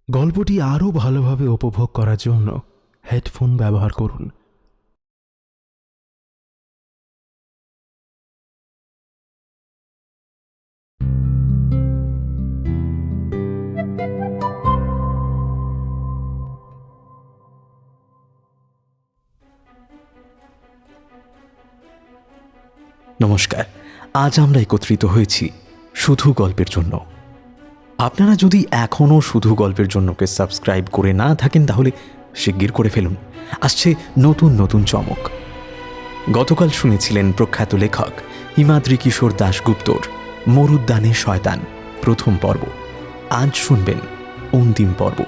গল্পটি আরও ভালোভাবে উপভোগ করার জন্য হেডফোন ব্যবহার করুন। নমস্কার, আজ আমরা একত্রিত হয়েছি শুধু গল্পের জন্য। আপনারা যদি এখনও শুধু গল্পের জন্যকে সাবস্ক্রাইব করে না থাকেন তাহলে শিগগির করে ফেলুন, আসছে নতুন নতুন চমক। গতকাল শুনেছিলেন প্রখ্যাত লেখক হিমাদ্রি কিশোর দাশগুপ্তর মরুদ্যানে শয়তান প্রথম পর্ব। আজ শুনবেন অন্তিম পর্ব।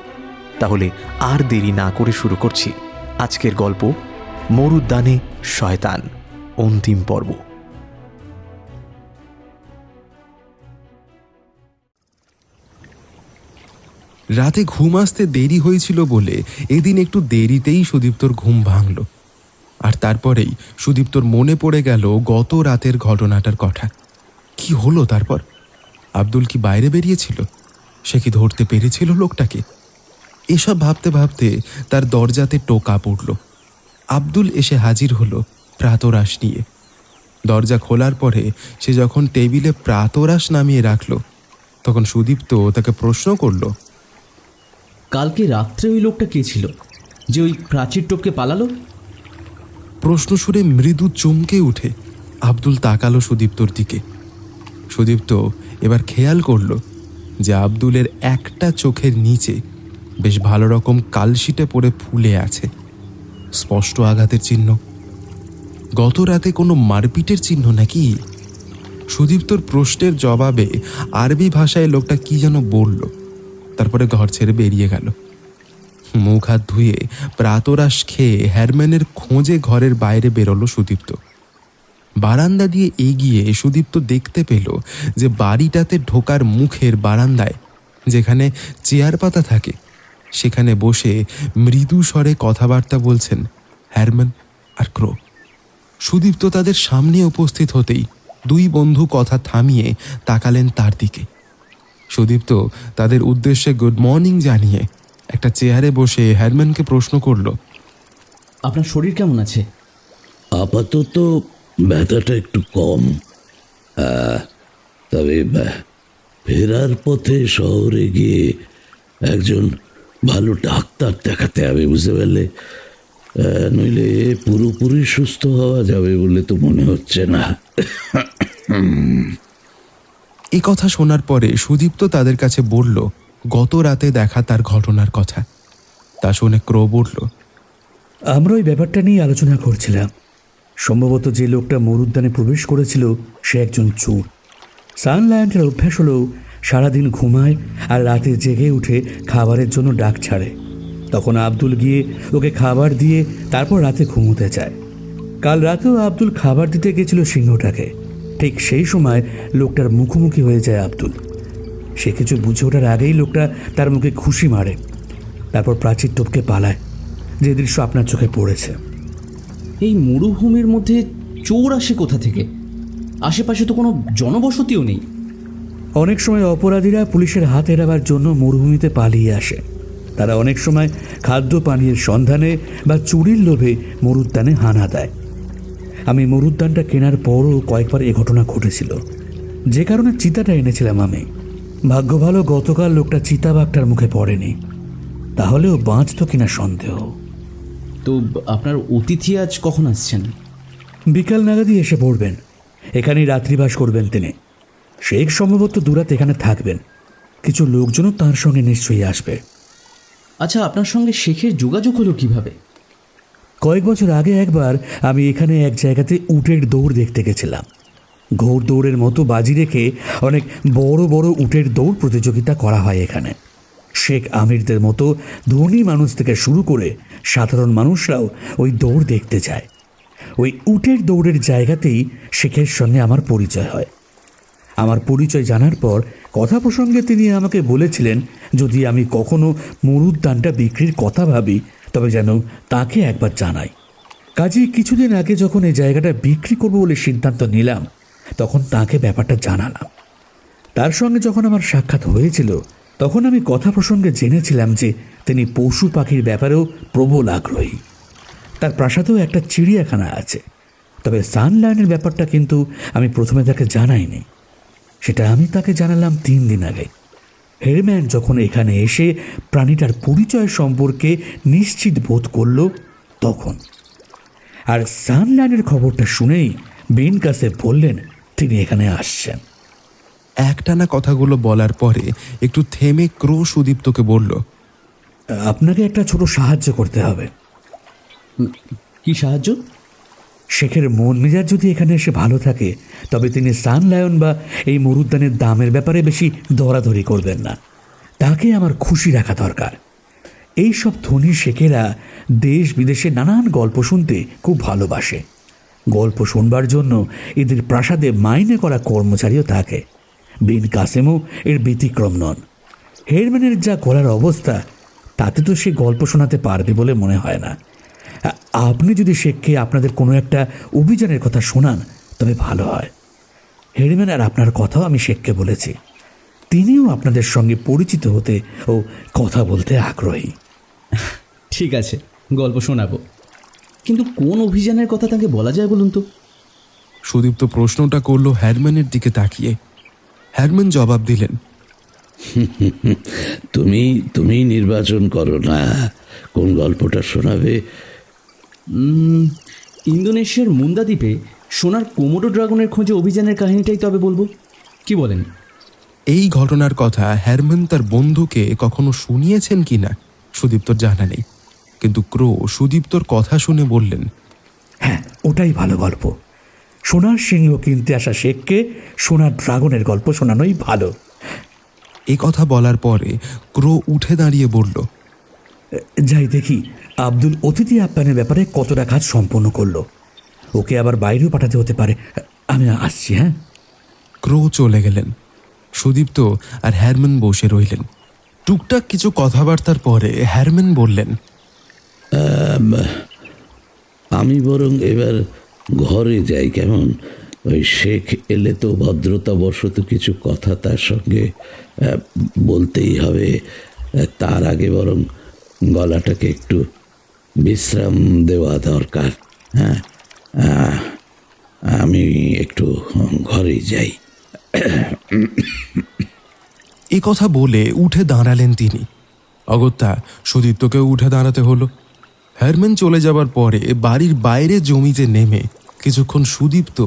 তাহলে আর দেরি না করে শুরু করছি আজকের গল্প, মরুদ্যানে শয়তান অন্তিম পর্ব। রাতে ঘুম আসতে দেরি হয়েছিল বলে এদিন একটু দেরিতেই সুদীপ্তর ঘুম ভাঙল। আর তারপরেই সুদীপ্তর মনে পড়ে গেল গত রাতের ঘটনাটার কথা। কি হলো তারপর? আব্দুল কি বাইরে বেরিয়েছিল? সে কি ধরতে পেরেছিল লোকটাকে? এসব ভাবতে ভাবতে তার দরজাতে টোকা পড়ল। আব্দুল এসে হাজির হলো প্রাতরাশ নিয়ে। দরজা খোলার পরে সে যখন টেবিলে প্রাতরাশ নামিয়ে রাখল, তখন সুদীপ্ত তাকে প্রশ্ন করল, কালকে রাত্রে ওই লোকটা কে ছিল যে ওই প্রাচীর টপকে পালালো? প্রশ্ন শুনে মৃদু চমকে উঠে আব্দুল তাকালো সুদীপ্তর দিকে। সুদীপ্ত এবার খেয়াল করল যে আব্দুলের একটা চোখের নিচে বেশ ভালো রকম কালশিটে পড়ে ফুলে আছে, স্পষ্ট আঘাতের চিহ্ন। গত রাতে কোনো মারপিটের চিহ্ন নাকি? সুদীপ্তর প্রশ্নের জবাবে আরবি ভাষায় লোকটা কি যেন বলল, তারপরে ঘর ছেড়ে বেরিয়ে গেল। মুখ হাত ধুয়ে প্রাতরাশ খেয়ে হ্যারম্যানের খোঁজে ঘরের বাইরে বেরোলো সুদীপ্ত। বারান্দা দিয়ে এগিয়ে সুদীপ্ত দেখতে পেল যে বাড়িটাতে ঢোকার মুখের বারান্দায় যেখানে চেয়ার পাতা থাকে, সেখানে বসে মৃদু স্বরে কথাবার্তা বলছেন হ্যারম্যান আর ক্রো। সুদীপ্ত তাদের সামনে উপস্থিত হতেই দুই বন্ধু কথা থামিয়ে তাকালেন তার দিকে। সুদীপ্ত তাদের উদ্দেশ্যে গুড মর্নিং জানিয়ে একটা চেয়ারে বসে হ্যারম্যানকে প্রশ্ন করল, আপনার শরীর কেমন আছে? আপাতত ব্যথাটা একটু কম। তবে ফেরার পথে শহরে গিয়ে একজন ভালো ডাক্তার দেখাতে হবে, বুঝতে পারলে? নইলে পুরোপুরি সুস্থ হওয়া যাবে বলে তো মনে হচ্ছে না। এই কথা শোনার পরে সুদীপ্ত তাদের কাছে বলল গত রাতে দেখা তার ঘটনার কথা। তা শুনে ক্রো বলল, আমরা ওই ব্যাপারটা নিয়ে আলোচনা করছিলাম। সম্ভবত যে লোকটা মরুদ্যানে প্রবেশ করেছিল সে একজন চোর। সানলায়ন্টের অভ্যাস হলো সারাদিন ঘুমায় আর রাতে জেগে উঠে খাবারের জন্য ডাক ছাড়ে। তখন আব্দুল গিয়ে ওকে খাবার দিয়ে তারপর রাতে ঘুমোতে যায়। কাল রাতেও আব্দুল খাবার দিতে গেছিল সিংহটাকে। ঠিক সেই সময় লোকটার মুখোমুখি হয়ে যায় আব্দুল। সে কিছু বুঝে ওঠার আগেই লোকটা তার মুখে ঘুষি মারে, তারপর প্রাচীর টপকে পালায়। যে দৃশ্য আপনার চোখে পড়েছে। এই মরুভূমির মধ্যে চোর আসে কোথা থেকে? আশেপাশে তো কোনো জনবসতিও নেই। অনেক সময় অপরাধীরা পুলিশের হাত এড়াবার জন্য মরুভূমিতে পালিয়ে আসে। তারা অনেক সময় খাদ্য পানীয়ের সন্ধানে বা চুরির লোভে মরুদ্যানে হানা দেয়। আমি মরুদ্যানটা কেনার পরও কয়েকবার এ ঘটনা ঘটেছিল, যে কারণে চিতাটা এনেছিলাম আমি। ভাগ্য ভালো গতকাল লোকটা চিতাবাঘটার মুখে পড়েনি, তাহলেও বাঁচত কিনা সন্দেহ। তো আপনার অতিথি আজ কখন আসছেন? বিকাল নাগাদই এসে পড়বেন। এখানেই রাত্রিবাস করবেন তিনি। শেখ সম্ভবত দুরাত এখানে থাকবেন। কিছু লোকজনও তার সঙ্গে নিশ্চয়ই আসবে। আচ্ছা, আপনার সঙ্গে শেখের যোগাযোগ হলো কিভাবে? কয়েক বছর আগে একবার আমি এখানে এক জায়গাতে উটের দৌড় দেখতে গেছিলাম। ঘোড় দৌড়ের মতো বাজি রেখে অনেক বড় বড় উটের দৌড় প্রতিযোগিতা করা হয় এখানে। শেখ আমিরদের মতো ধনী মানুষ থেকে শুরু করে সাধারণ মানুষরাও ওই দৌড় দেখতে যায়। ওই উটের দৌড়ের জায়গাতেই শেখের সঙ্গে আমার পরিচয় হয়। আমার পরিচয় জানার পর কথা প্রসঙ্গে তিনি আমাকে বলেছিলেন যদি আমি কখনো মরুদ্যানটা বিক্রির কথা ভাবি তবে যেন তাকে একবার জানাই। কাজেই কিছুদিন আগে যখন এই জায়গাটা বিক্রি করবো বলে সিদ্ধান্ত নিলাম, তখন তাকে ব্যাপারটা জানালাম। তার সঙ্গে যখন আমার সাক্ষাৎ হয়েছিল তখন আমি কথা প্রসঙ্গে জেনেছিলাম যে তিনি পশু পাখির ব্যাপারেও প্রবল আগ্রহী। তার প্রাসাদেও একটা চিড়িয়াখানা আছে। তবে সানলায়নের ব্যাপারটা কিন্তু আমি প্রথমে তাকে জানাইনি। সেটা আমি তাকে জানালাম 3 দিন আগে। হেরম্যান যখন এখানে এসে প্রাণীটার পরিচয় সম্পর্কে নিশ্চিত বোধ করল তখন। আর সানলায়নের খবরটা শুনেই বেন কাসে বললেন তিনি এখানে আসছেন। একটানা কথাগুলো বলার পরে একটু থেমে ক্রো সুদীপ্তকে বলল, আপনাকে একটা ছোট সাহায্য করতে হবে। কি সাহায্য? শেখের মন মেজাজ যদি এখানে এসে ভালো থাকে তবে তিনি সানলায়ন বা এই মরুদ্যানের দামের ব্যাপারে বেশি দরাদরি করবেন না। তাকে আমার খুশি রাখা দরকার। এই সব ধনী শেখেরা দেশ বিদেশে নানান গল্প শুনতে খুব ভালোবাসে। গল্প শুনবার জন্য এদের প্রাসাদে মাইনে করা কর্মচারীও থাকে। বিন কাসেমও এর ব্যতিক্রম নন। হেরম্যানের যা গলার অবস্থা তাতে তো সে গল্প শোনাতে পারবে বলে মনে হয় না। আপনি যদি শেখকে আপনাদের কোনো একটা অভিযানের কথা শোনান তবে ভালো হয়। হেরম্যান আর আপনার কথাও আমি শেখকে বলেছি। তিনিও আপনাদের সঙ্গে পরিচিত হতে ও কথা বলতে আগ্রহী। ঠিক আছে, গল্প শোনাবো, কিন্তু কোন অভিযানের কথা তাকে বলা যায় বলুন তো? সুদীপ্ত প্রশ্নটা করলো হ্যারম্যানের দিকে তাকিয়ে। হ্যারম্যান জবাব দিলেন, তুমি নির্বাচন করো না কোন গল্পটা শোনাবে। ইন্দোনেশিয়ার মুন্দা দ্বীপে সোনার কোমোডো ড্রাগনের খোঁজে অভিযানের কাহিনীটাই তবে বলবো, কি বলেন? এই ঘটনার কথা হ্যারম্যান তার বন্ধুকে কখনো শুনিয়েছেন কিনা সুদীপ্তর জানা নেই, কিন্তু ক্রো সুদীপ্তর কথা শুনে বললেন, হ্যাঁ, ওটাই ভালো গল্প। সোনার সিংহ কিনতে আসা শেখকে সোনার ড্রাগনের গল্প শোনানোই ভালো। এই কথা বলার পরে ক্রো উঠে দাঁড়িয়ে বলল, যাই দেখি আব্দুল অতিথি আপ্যায়নের ব্যাপারে কতটা কাজ সম্পন্ন করলো। ওকে আবার বাইরেও পাঠাতে হতে পারে। আমি আসছি। হ্যাঁ। ক্রো চলে গেলেন। সুদীপ্ত আর হ্যারম্যান বসে রইলেন। টুকটাক কিছু কথাবার্তার পরে হ্যারম্যান বললেন, আমি বরং এবার ঘরে যাই, কেমন? ওই শেখ এলে তো ভদ্রতা বশত কিছু কথা তার সঙ্গে বলতেই হবে। তার আগে বরং গলাটাকে একটু বিশ্রাম দেওয়া দরকার। হ্যাঁ, আমি একটু ঘরেই যাই। এ কথা বলে উঠে দাঁড়ালেন তিনি। অগত্যা সুদীপ্তকেও উঠে দাঁড়াতে হলো। হ্যারম্যান চলে যাবার পরে বাড়ির বাইরে জমিতে নেমে কিছুক্ষণ সুদীপ্ত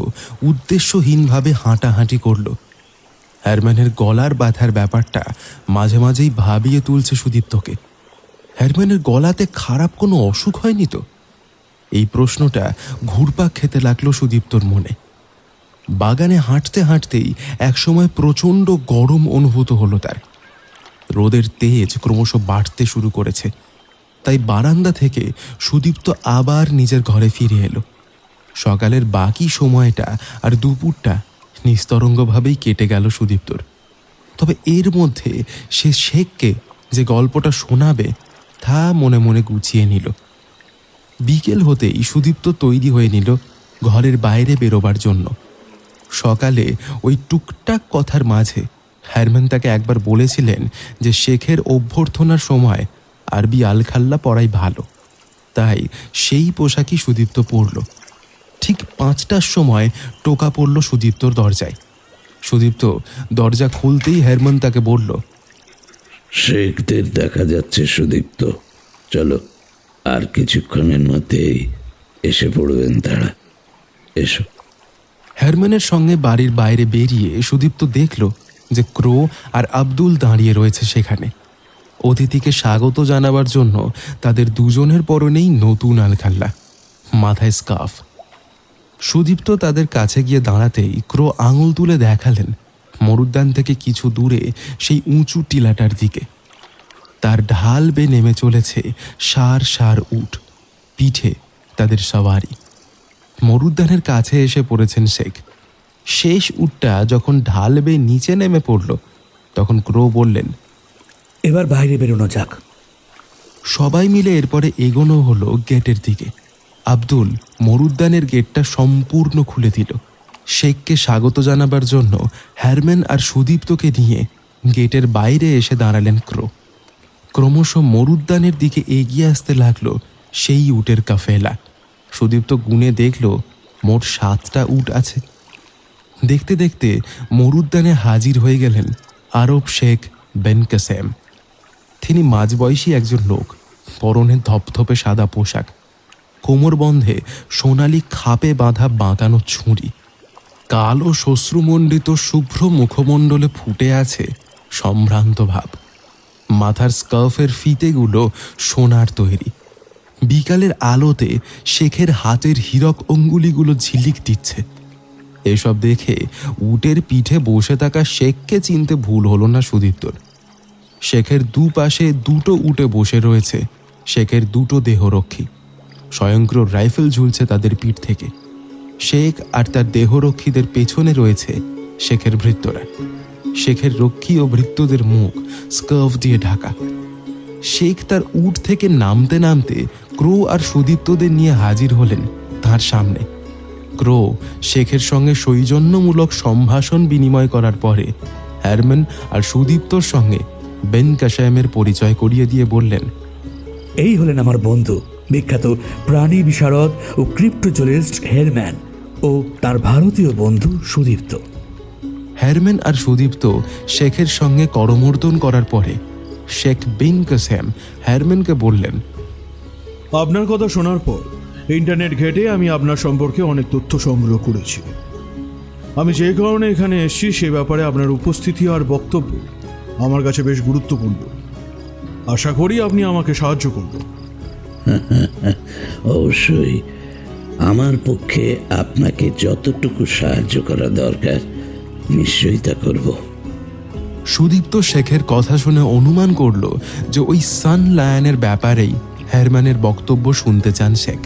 উদ্দেশ্যহীনভাবে হাঁটাহাঁটি করল। হ্যারম্যানের গলার ব্যথার ব্যাপারটা মাঝে মাঝেই ভাবিয়ে তুলছে সুদীপ্তকে। হ্যারম্যানের গলাতে খারাপ কোনো অসুখ হয়নি তো? এই প্রশ্নটা ঘুরপাক খেতে লাগলো সুদীপ্তর মনে। বাগানে হাঁটতে হাঁটতেই একসময় প্রচণ্ড গরম অনুভূত হলো তার। রোদের তেজ ক্রমশ বাড়তে শুরু করেছে। তাই বারান্দা থেকে সুদীপ্ত আবার নিজের ঘরে ফিরে এলো। সকালের বাকি সময়টা আর দুপুরটা নিস্তরঙ্গভাবেই কেটে গেল সুদীপ্তর। তবে এর মধ্যে সে শেখকে যে গল্পটা শোনাবে তা মনে মনে গুছিয়ে নিল। বিকেল হতেই সুদীপ্ত তৈরি হয়ে নিল ঘরের বাইরে বেরোবার জন্য। সকালে ওই টুকটাক কথার মাঝে হ্যারম্যান তাকে একবার বলেছিলেন যে শেখের অভ্যর্থনার সময় আরবি আলখাল্লা পড়াই ভালো, তাই সেই পোশাকই সুদীপ্ত পরল। ঠিক 5টার সময় টোকা পড়ল সুদীপ্তর দরজায়। সুদীপ্ত দরজা খুলতেই হ্যারম্যান তাকে বলল, শেখদের দেখা যাচ্ছে সুদীপ্ত, চলো, আর কিছুক্ষণের মধ্যেই এসে পড়বেন তারা, এসো। হ্যারম্যানের সঙ্গে বাড়ির বাইরে বেরিয়ে সুদীপ্ত দেখল যে ক্রো আর আব্দুল দাঁড়িয়ে রয়েছে সেখানে। অতিথিকে স্বাগত জানাবার জন্য তাদের দুজনের পরনেই নতুন আলখাল্লা, মাথায় স্কার্ফ। সুদীপ্ত তাদের কাছে গিয়ে দাঁড়াতেই ক্রো আঙুল তুলে দেখালেন মরুদ্যান থেকে কিছু দূরে সেই উঁচু টিলাটার দিকে। তার ঢাল বেয়ে নেমে চলেছে সার সার উট, পিঠে তাদের সওয়ারি। মরুদ্যানের কাছে এসে পড়েছেন শেখ। শেষ উটটা যখন ঢাল বেয়ে নিচে নেমে পড়ল তখন ক্রো বললেন, এবার বাইরে বেরোনো যাক। সবাই মিলে এরপরে এগোনো হলো গেটের দিকে। আব্দুল মরুদ্যানের গেটটা সম্পূর্ণ খুলে দিল। শেখকে স্বাগত জানাবার জন্য হ্যারম্যান আর সুদীপ্তকে নিয়ে গেটের বাইরে এসে দাঁড়ালেন ক্রো। ক্রমশ মরুদ্যানের দিকে এগিয়ে আসতে লাগলো সেই উটের কাফেলা। সুদীপ্ত গুনে দেখল মোট 7টা উট আছে। দেখতে দেখতে মরুদ্যানে হাজির হয়ে গেলেন আরব শেখ বেন কাসেম। তিনি মাঝবয়সী একজন লোক, পরনে ধপধপে সাদা পোশাক, কোমরবন্ধে সোনালি খাপে বাঁধা বাঁকানো ছুরি। কালো শ্বশ্রুমণ্ডিত শুভ্র মুখমণ্ডলে ফুটে আছে সম্ভ্রান্ত ভাব। মাথার স্কার্ফের ফিতেগুলো সোনার তৈরি। বিকালের আলোতে শেখের হাতের হীরক অঙ্গুলিগুলো ঝিলিক দিচ্ছে। এসব দেখে উটের পিঠে বসে থাকা শেখকে চিনতে ভুল হলো না সুদীপ্তর। শেখের দুপাশে 2টো উটে বসে রয়েছে শেখের 2টো দেহরক্ষী। স্বয়ংক্রিয় রাইফেল ঝুলছে তাদের পিঠ থেকে। শেখ আর তার দেহরক্ষীদের পেছনে রয়েছে শেখের ভৃত্যরা। শেখের রক্ষী ও ভৃত্যদের মুখ স্কার্ফ দিয়ে ঢাকা। শেখ তার উট থেকে নামতে নামতে ক্রো আর সুদীপ্তদের নিয়ে হাজির হলেন তার সামনে। ক্রো শেখের সঙ্গে সৌজন্যমূলক সম্ভাষণ বিনিময় করার পরে হারম্যান আর সুদীপ্তর সঙ্গে বেন কাসেমের পরিচয় করিয়ে দিয়ে বললেন, এই হলেন আমার বন্ধু, বিখ্যাত প্রাণী বিশারদ ও ক্রিপ্টোজোলজিস্ট হেরম্যান ও তার ভারতীয় বন্ধু সুদীপ্ত। হারম্যান আর সুদীপ্ত শেখের সঙ্গে করমর্দন করার পরে শেখ বেন কাসেম হারম্যানকে বললেন, আপনার কথা শোনার পর ইন্টারনেট ঘেটে আমি আপনার সম্পর্কে অনেক তথ্য সংগ্রহ করেছি। আমি যে কারণে এখানে এসেছি সে ব্যাপারে আপনার উপস্থিতি আর বক্তব্য আমার কাছে বেশ গুরুত্বপূর্ণ। আশা করি আপনি আমাকে সাহায্য করবেন। অবশ্যই, আমার পক্ষে আপনাকে যতটুকু সাহায্য করা দরকার নিশ্চয়ই তা করব। সুদীপ্ত শেখের কথা শুনে অনুমান করল যে ওই সান লায়নের ব্যাপারেই হারম্যানের বক্তব্য শুনতে চান শেখ।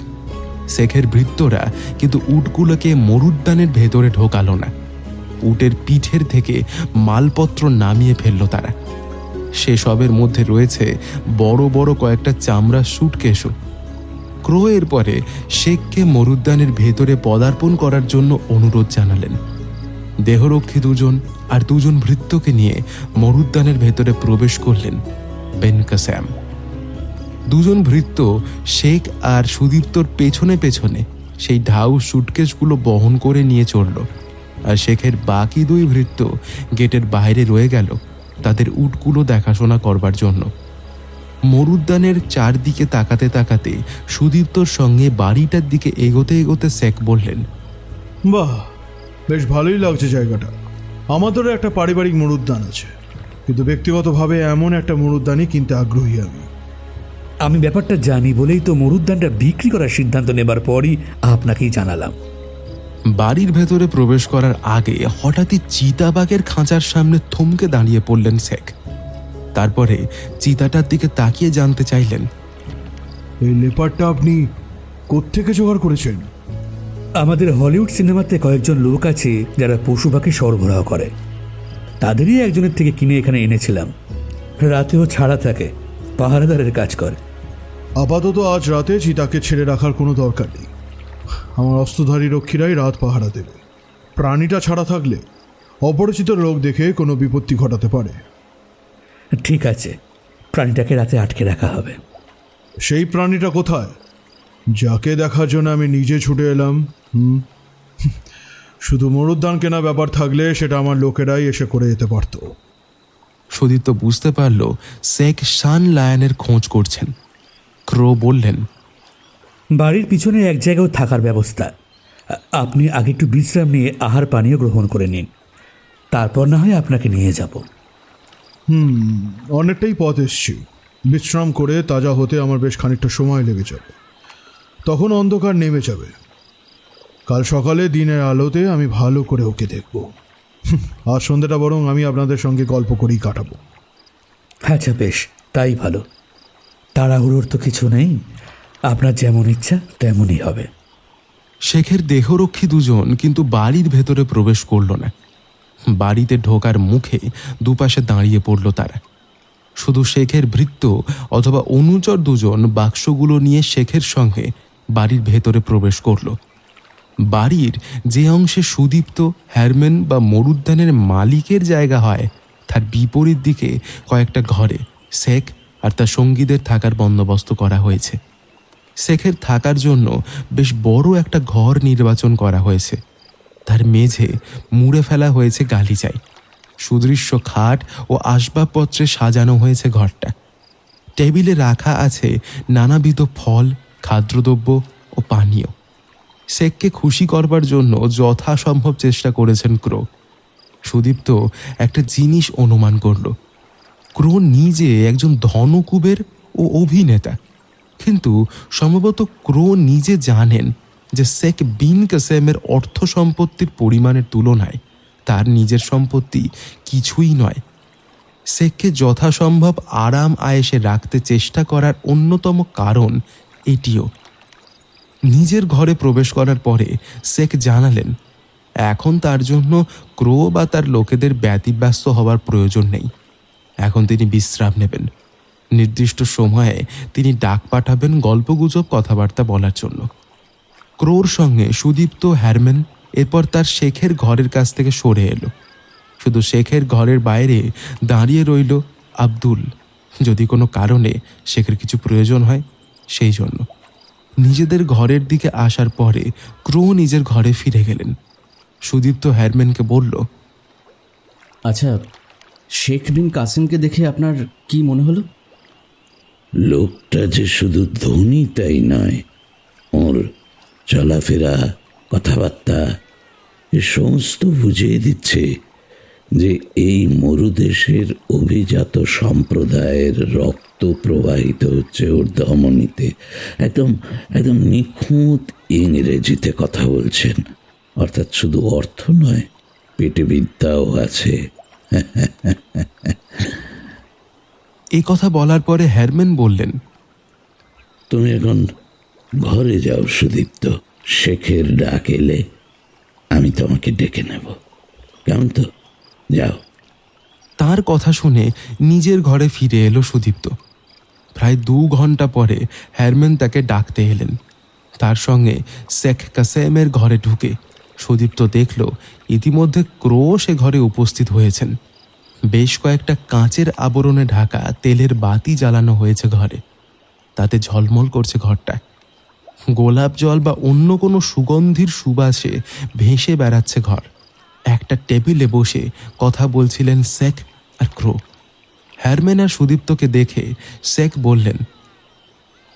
শেখের ভৃত্যরা কিন্তু উটগুলোকে মরুদ্যানের ভেতরে ঢোকালো না। উটের পিঠের থেকে মালপত্র নামিয়ে ফেলল তারা। সেসবের মধ্যে রয়েছে বড় বড় কয়েকটা চামড়ার স্যুটকেসও। ক্রো এর পরে শেখকে মরুদ্যানের ভেতরে পদার্পণ করার জন্য অনুরোধ জানালেন। দেহরক্ষী 2জন আর 2জন ভৃত্যকে নিয়ে মরুদ্যানের ভেতরে প্রবেশ করলেন বেন কাসেম। 2জন ভৃত্য শেখ আর সুদীপ্তর পেছনে পেছনে সেই ঢাউ সুটকেসগুলো বহন করে নিয়ে চলল, আর শেখের বাকি 2 ভৃত্য গেটের বাইরে রয়ে গেল তাদের উটগুলো দেখাশোনা করবার জন্য। মরুদ্যানের চারদিকে তাকাতে তাকাতে সুদীপ্তর সঙ্গে বাড়িটার দিকে এগোতে এগোতে শেখ বললেন, বাহ, বেশ ভালোই লাগছে জায়গাটা। আমাদেরও একটা পারিবারিক মরুদ্যান আছে, কিন্তু ব্যক্তিগতভাবে এমন একটা মরুদ্যানই কিনতে আগ্রহী আমি। আমি ব্যাপারটা জানি বলেই তো মরুদ্যানটা বিক্রি করার সিদ্ধান্ত নেবার পরই আপনাকেই জানালাম। বাড়ির ভেতরে প্রবেশ করার আগে হঠাৎই চিতাবাঘের খাঁচার সামনে থমকে দাঁড়িয়ে পড়লেন শেখ। তারপরে চিতাটার দিকে তাকিয়ে জানতে চাইলেন, এই লেপারটা আপনি কোত্থেকে জোগাড় করেছেন? আমাদের হলিউড সিনেমাতে কয়েকজন লোক আছে যারা পশু পাখি সরবরাহ করে, তাদেরই একজনের থেকে কিনে এখানে এনেছিলাম। রাতেও ছাড়া থাকে, পাহারাদারের কাজ করে। আপাতত আজ রাতে চিতাকে ছেড়ে রাখার কোনো দরকার নেই। আমার অস্ত্রধারী রক্ষীরাই রাত পাহারা দেবে। প্রাণীটা ছাড়া থাকলে অপরিচিত লোক দেখে কোনো বিপত্তি ঘটাতে পারে। ঠিক আছে, প্রাণীটাকে রাতে আটকে রাখা হবে। সেই প্রাণীটা কোথায়? যাকে দেখার জন্য আমি নিজে ছুটে এলাম। শুধু মরুদ্যান কেনা ব্যাপার থাকলে সেটা আমার লোকেরাই এসে করে যেতে পারত। সুদীপ্ত বুঝতে পারল শেখ সান লায়নের খোঁজ করছেন। ক্রো বললেন, বাড়ির পিছনে এক জায়গায় থাকার ব্যবস্থা। আপনি আগে একটু বিশ্রাম নিয়ে আহার পানীয় গ্রহণ করে নিন, তারপর না হয় আপনাকে নিয়ে যাব। অনেকটাই পথ এসছি। বিশ্রাম করে তাজা হতে আমার বেশ খানিকটা সময় লেগে যাবে। তখন অন্ধকার নেমে যাবে। কাল সকালে দিনের আলোতে আমি ভালো করে ওকে দেখব। আজ সন্ধ্যাটা বরং আমি আপনাদের সঙ্গে গল্প করেই কাটাবো। আচ্ছা, বেশ, তাই ভালো। তাড়াহুড়োর তো কিছু নেই, আপনার যেমন ইচ্ছা তেমনই হবে। শেখের দেহরক্ষী 2জন কিন্তু বাড়ির ভেতরে প্রবেশ করল না। বাড়িতে ঢোকার মুখে দুপাশে দাঁড়িয়ে পড়ল তারা। শুধু শেখের ভৃত্য অথবা অনুচর 2জন বাক্সগুলো নিয়ে শেখের সঙ্গে বাড়ির ভেতরে প্রবেশ করল। বাড়ির যে অংশে সুদীপ্ত, হারম্যান বা মরুদ্যানের মালিকের জায়গা হয় তার বিপরীত দিকে কয়েকটা ঘরে শেখ আর তার সঙ্গীদের থাকার বন্দোবস্ত করা হয়েছে। শেখের থাকার জন্য বেশ বড় একটা ঘর নির্বাচন করা হয়েছে। তার মেঝে মুড়ে ফেলা হয়েছে গালিচায়। সুদৃশ্য খাট ও আসবাবপত্রে সাজানো হয়েছে ঘরটা। টেবিলে রাখা আছে নানাবিধ ফল, খাদ্যদ্রব্য ও পানীয়। শেখকে খুশি করবার জন্য যথাসম্ভব চেষ্টা করেছেন ক্রো। সুদীপ্ত একটা জিনিস অনুমান করল, ক্রো নিজে একজন ধনকুবের ও অভিনেতা, কিন্তু সম্ভবত ক্রো নিজে জানেন যে শেখ বিন কাসেমের অর্থ সম্পত্তির পরিমাণের তুলনায় তার নিজের সম্পত্তি কিছুই নয়। শেখকে যথাসম্ভব আরাম আয়েসে রাখতে চেষ্টা করার অন্যতম কারণ এটিও। নিজের ঘরে প্রবেশ করার পরে শেখ জানালেন এখন তার জন্য ক্রো বা তার লোকেদের ব্যতিব্যস্ত হওয়ার প্রয়োজন নেই। এখন তিনি বিশ্রাম নেবেন। নির্দিষ্ট সময়ে তিনি ডাক পাঠাবেন গল্পগুজব কথাবার্তা বলার জন্য। ক্রোর সঙ্গে সুদীপ্ত, হ্যারম্যান এরপর তার শেখের ঘরের কাছ থেকে সরে এলো। শুধু শেখের ঘরের বাইরে দাঁড়িয়ে রইল আব্দুল, যদি কোনো কারণে শেখের কিছু প্রয়োজন হয় সেই জন্য। নিজেদের ঘরের দিকে আসার পরে ক্রো নিজের ঘরে ফিরে গেলেন। সুদীপ্ত হ্যারম্যানকে বলল, আচ্ছা, শেখ বিন কাসেমকে দেখে আপনার কি মনে হলো? লোকটা যে শুধু ধনী তাই নয়, ওর চলাফেরা, কথাবার্তা এ সমস্ত বুঝিয়ে দিচ্ছে যে এই মরুদেশের অভিজাত সম্প্রদায়ের রক্ত প্রবাহিত হচ্ছে ওর ধমনীতে। একদম একদম নিখুঁত ইংরেজিতে কথা বলছেন, অর্থাৎ শুধু অর্থ নয়, পেটে বিদ্যাও আছে। এই কথা বলার পরে হ্যারম্যান বললেন, তুমি এখন ঘরে যাও সুদীপ্ত, শেখের ডাক এলে আমি তোমাকে ডেকে নেব, কেমন তো? যাও। তার কথা শুনে নিজের ঘরে ফিরে এলো সুদীপ্ত। প্রায় 2 ঘন্টা পরে হ্যারম্যান তাকে ডাকতে এলেন। তার সঙ্গে শেখ কাসেমের ঘরে ঢুকে সুদীপ্ত দেখল ইতিমধ্যে ক্রো সে ঘরে উপস্থিত হয়েছেন। বেশ কয়েকটা কাঁচের আবরণে ঢাকা তেলের বাতি জ্বালানো হয়েছে ঘরে। তাতে ঝলমল করছে ঘরটা। গোলাপ জল বা অন্য কোনো সুগন্ধির সুবাসে ভেসে বেড়াচ্ছে ঘর। একটা টেবিলে বসে কথা বলছিলেন শেখ আর ক্রো। হ্যারম্যান আর সুদীপ্তকে দেখে শেখ বললেন,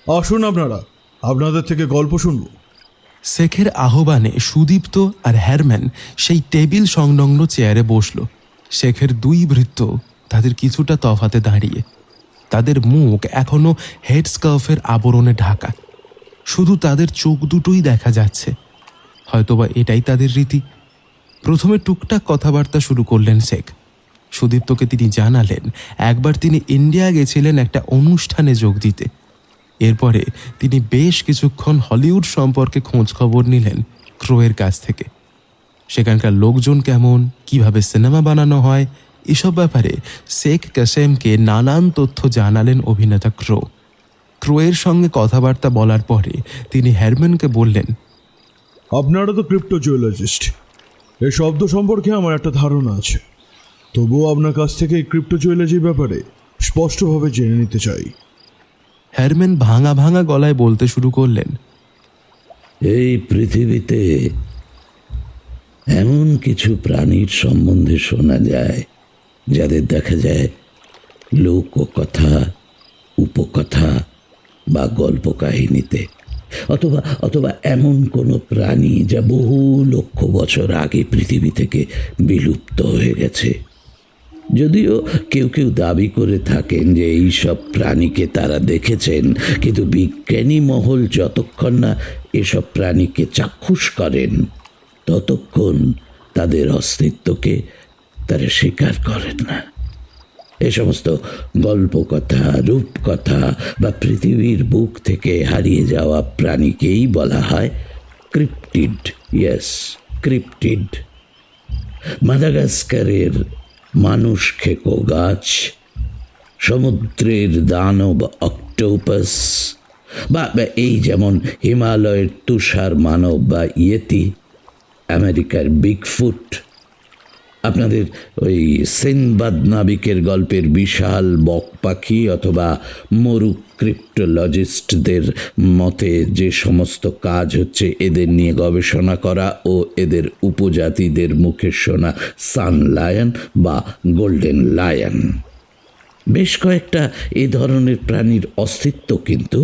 আসুন আপনারা, আপনাদের থেকে গল্প শুনব। শেখের আহ্বানে সুদীপ্ত আর হ্যারম্যান সেই টেবিল সংলগ্ন চেয়ারে বসল। শেখের 2 ভৃত্য তাদের কিছুটা তফাতে দাঁড়িয়ে। তাদের মুখ এখনো হেডস্কার্ফের আবরণে ঢাকা। শুধু তাদের চোখ দুটোই দেখা যাচ্ছে। হয়তোবা এটাই তাদের রীতি। প্রথমে টুকটাক কথাবার্তা শুরু করলেন শেখ। সুদীপ্তকে তিনি জানালেন একবার তিনি ইন্ডিয়া গেছিলেন একটা অনুষ্ঠানে যোগ দিতে। এরপরে তিনি বেশ কিছুক্ষণ হলিউড সম্পর্কে খোঁজ খবর নিলেন ক্রোয়ের কাছ থেকে। সেখানকার লোকজন কেমন, কিভাবে সিনেমা বানানো হয়, এসব ব্যাপারে শেখ কাসেমকে নানান তথ্য জানালেন অভিনেতা ক্রো। ক্রোয়ের সঙ্গে কথাবার্তা বলার পরে তিনি হ্যারম্যানকে বললেন, আপনারা তো ক্রিপ্টোজুয়োলজিস্ট, এই শব্দ সম্পর্কে আমার একটা ধারণা আছে। তবুও আপনার কাছ থেকে এই ক্রিপ্টোজুয়োলজির ব্যাপারে স্পষ্টভাবে জেনে নিতে চাই। হ্যারম্যান ভাঙা ভাঙা গলায় বলতে শুরু করলেন, এই পৃথিবীতে এমন কিছু প্রাণীর সম্বন্ধে শোনা যায় যাদের দেখা যায় লোককথা, উপকথা বা গল্প কাহিনীতে, অথবা এমন কোনো প্রাণী যা বহু লক্ষ বছর আগে পৃথিবী থেকে বিলুপ্ত হয়ে গেছে। যদিও কেউ কেউ দাবি করে থাকেন যে এই সব প্রাণীকে তারা দেখেছেন, কিন্তু বিজ্ঞানী মহল যতক্ষণ না এসব প্রাণীকে চাক্ষুষ করেন ততক্ষণ তাদের অস্তিত্বকে তারা স্বীকার করেন না। এ সমস্ত গল্পকথা, রূপকথা বা পৃথিবীর বুক থেকে হারিয়ে যাওয়া প্রাণীকেই বলা হয় ক্রিপ্টিড। ইয়েস, ক্রিপ্টিড। মাদাগাস্কারের মানুষ খেকো গাছ, সমুদ্রের দানব অক্টোপাস, বা এই যেমন হিমালয়ের তুষার মানব বা ইয়েতি, আমেরিকার বিগফুট, আপনাদের ওই সিনবাদ নাবিকের গল্পের বিশাল বক পাখি অথবা মরু ক্রিপ্টোলজিস্টদের মতে যে সমস্ত কাজ হচ্ছে এদের নিয়ে গবেষণা করা ও এদের উপজাতিদের মুখে শোনা সান লায়ন বা গোল্ডেন লায়ন। বেশ কয়েকটা এ ধরনের প্রাণীর অস্তিত্ব কিন্তু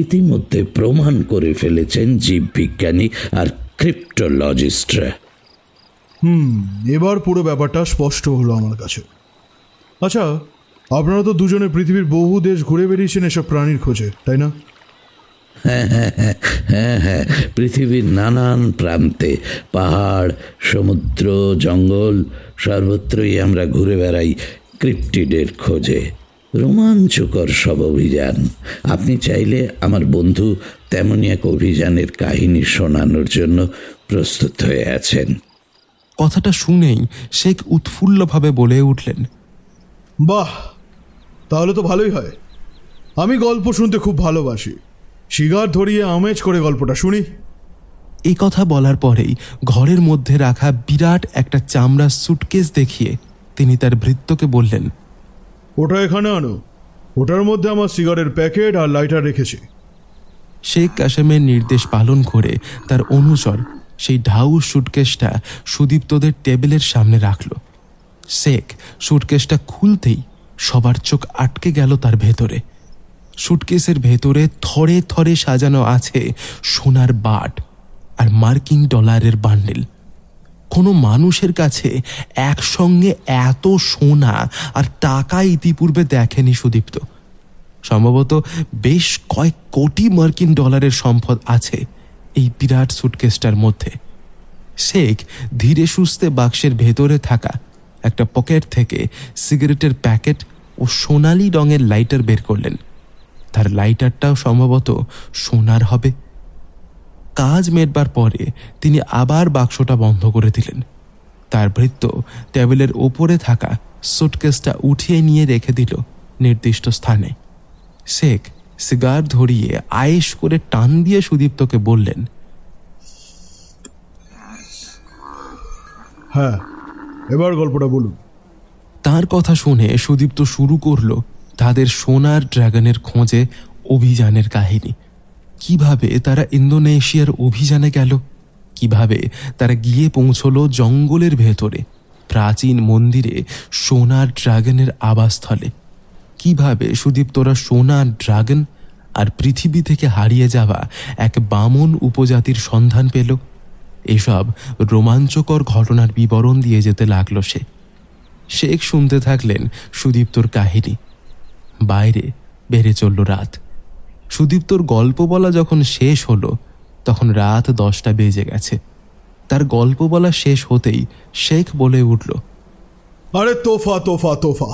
ইতিমধ্যে প্রমাণ করে ফেলেছেন জীববিজ্ঞানী আর ক্রিপ্টোলজিস্টরা। এবার পুরো ব্যাপারটা স্পষ্ট হলো আমার কাছে। আচ্ছা, আপনারা তো দুজনে পৃথিবীর বহু দেশ ঘুরে বেরিয়েছেন এসব প্রাণীর খোঁজে, তাই না? হ্যাঁ, পৃথিবীর নানান প্রান্তে পাহাড়, সমুদ্র, জঙ্গল সর্বত্রই আমরা ঘুরে বেড়াই ক্রিপ্টিডের খোঁজে। রোমাঞ্চকর সব অভিযান। আপনি চাইলে আমার বন্ধু তেমনই এক অভিযানের কাহিনী শোনানোর জন্য প্রস্তুত হয়ে আছেন। কথাটা শুনেই শেখ উৎফুল্লভাবে বলে উঠলেন, বাহ, তাহলে তো ভালোই হয়। আমি গল্প শুনতে খুব ভালোবাসি। শিগার ধরিয়ে আমেজ করে গল্পটা শুনি। এই কথা বলার পরেই ঘরের মধ্যে রাখা বিরাট একটা চামড়ার সুটকেস দেখিয়ে তিনি তার ভৃত্যকে বললেন, ওটা এখানে আনো। ওটার মধ্যে আমার সিগারের প্যাকেট আর লাইটার রেখেছি। শেখ কাশেমের নির্দেশ পালন করে তার অনুচর সেই ঢাউ সুটকেসটা সুদীপ্তদের টেবিলের সামনে রাখল। শেখ সুটকেসটা খুলতেই সবার চোখ আটকে গেল তার ভেতরে। সুটকেসের ভেতরে থরে থরে সাজানো আছে সোনার বাট আর মার্কিন ডলারের বান্ডেল। কোনো মানুষের কাছে একসঙ্গে এত সোনা আর টাকা ইতিপূর্বে দেখেনি সুদীপ্ত। সম্ভবত বেশ কয়েক কোটি মার্কিন ডলারের সম্পদ আছে এই বিরাট সুটকেসটার মধ্যে। শেখ ধীরে সুস্থে বাক্সের ভেতরে থাকা একটা পকেট থেকে সিগারেটের প্যাকেট ও সোনালি রঙের লাইটার বের করলেন। তার লাইটারটাও সম্ভবত সোনার হবে। কাজ মেটবার পরে তিনি আবার বাক্সটা বন্ধ করে দিলেন। তার ভৃত্য টেবিলের ওপরে থাকা সুটকেসটা উঠিয়ে নিয়ে রেখে দিল নির্দিষ্ট স্থানে। শেখ সিগার ধরিয়ে আয়েশ করে টান দিয়ে সুদীপ্তকে বললেন, হ্যাঁ, এবার গল্পটা বলুন। তার কথা শুনে সুদীপ্ত শুরু করলো তাদের সোনার ড্রাগনের খোঁজে অভিযানের কাহিনী। কিভাবে তারা ইন্দোনেশিয়ার অভিযানে গেল, কিভাবে তারা গিয়ে পৌঁছলো জঙ্গলের ভেতরে প্রাচীন মন্দিরে সোনার ড্রাগনের আবাসস্থলে, কিভাবে সুদীপ্তরা সোনার ড্রাগন আর পৃথিবী থেকে হারিয়ে যাওয়া এক বামন উপজাতির সন্ধান পেল। এসব রোমাঞ্চকর ঘটনার বিবরণ দিয়ে যেতে লাগলো সে। শেখ শুনতে থাকলেন সুদীপ্তর কাহিনী। বাইরে বেড়ে চলল রাত। সুদীপ্তর গল্প বলা যখন শেষ হলো তখন রাত 10টা বেজে গেছে। তার গল্প বলা শেষ হতেই শেখ বলে উঠল, আরে তোফা তোফা তোফা,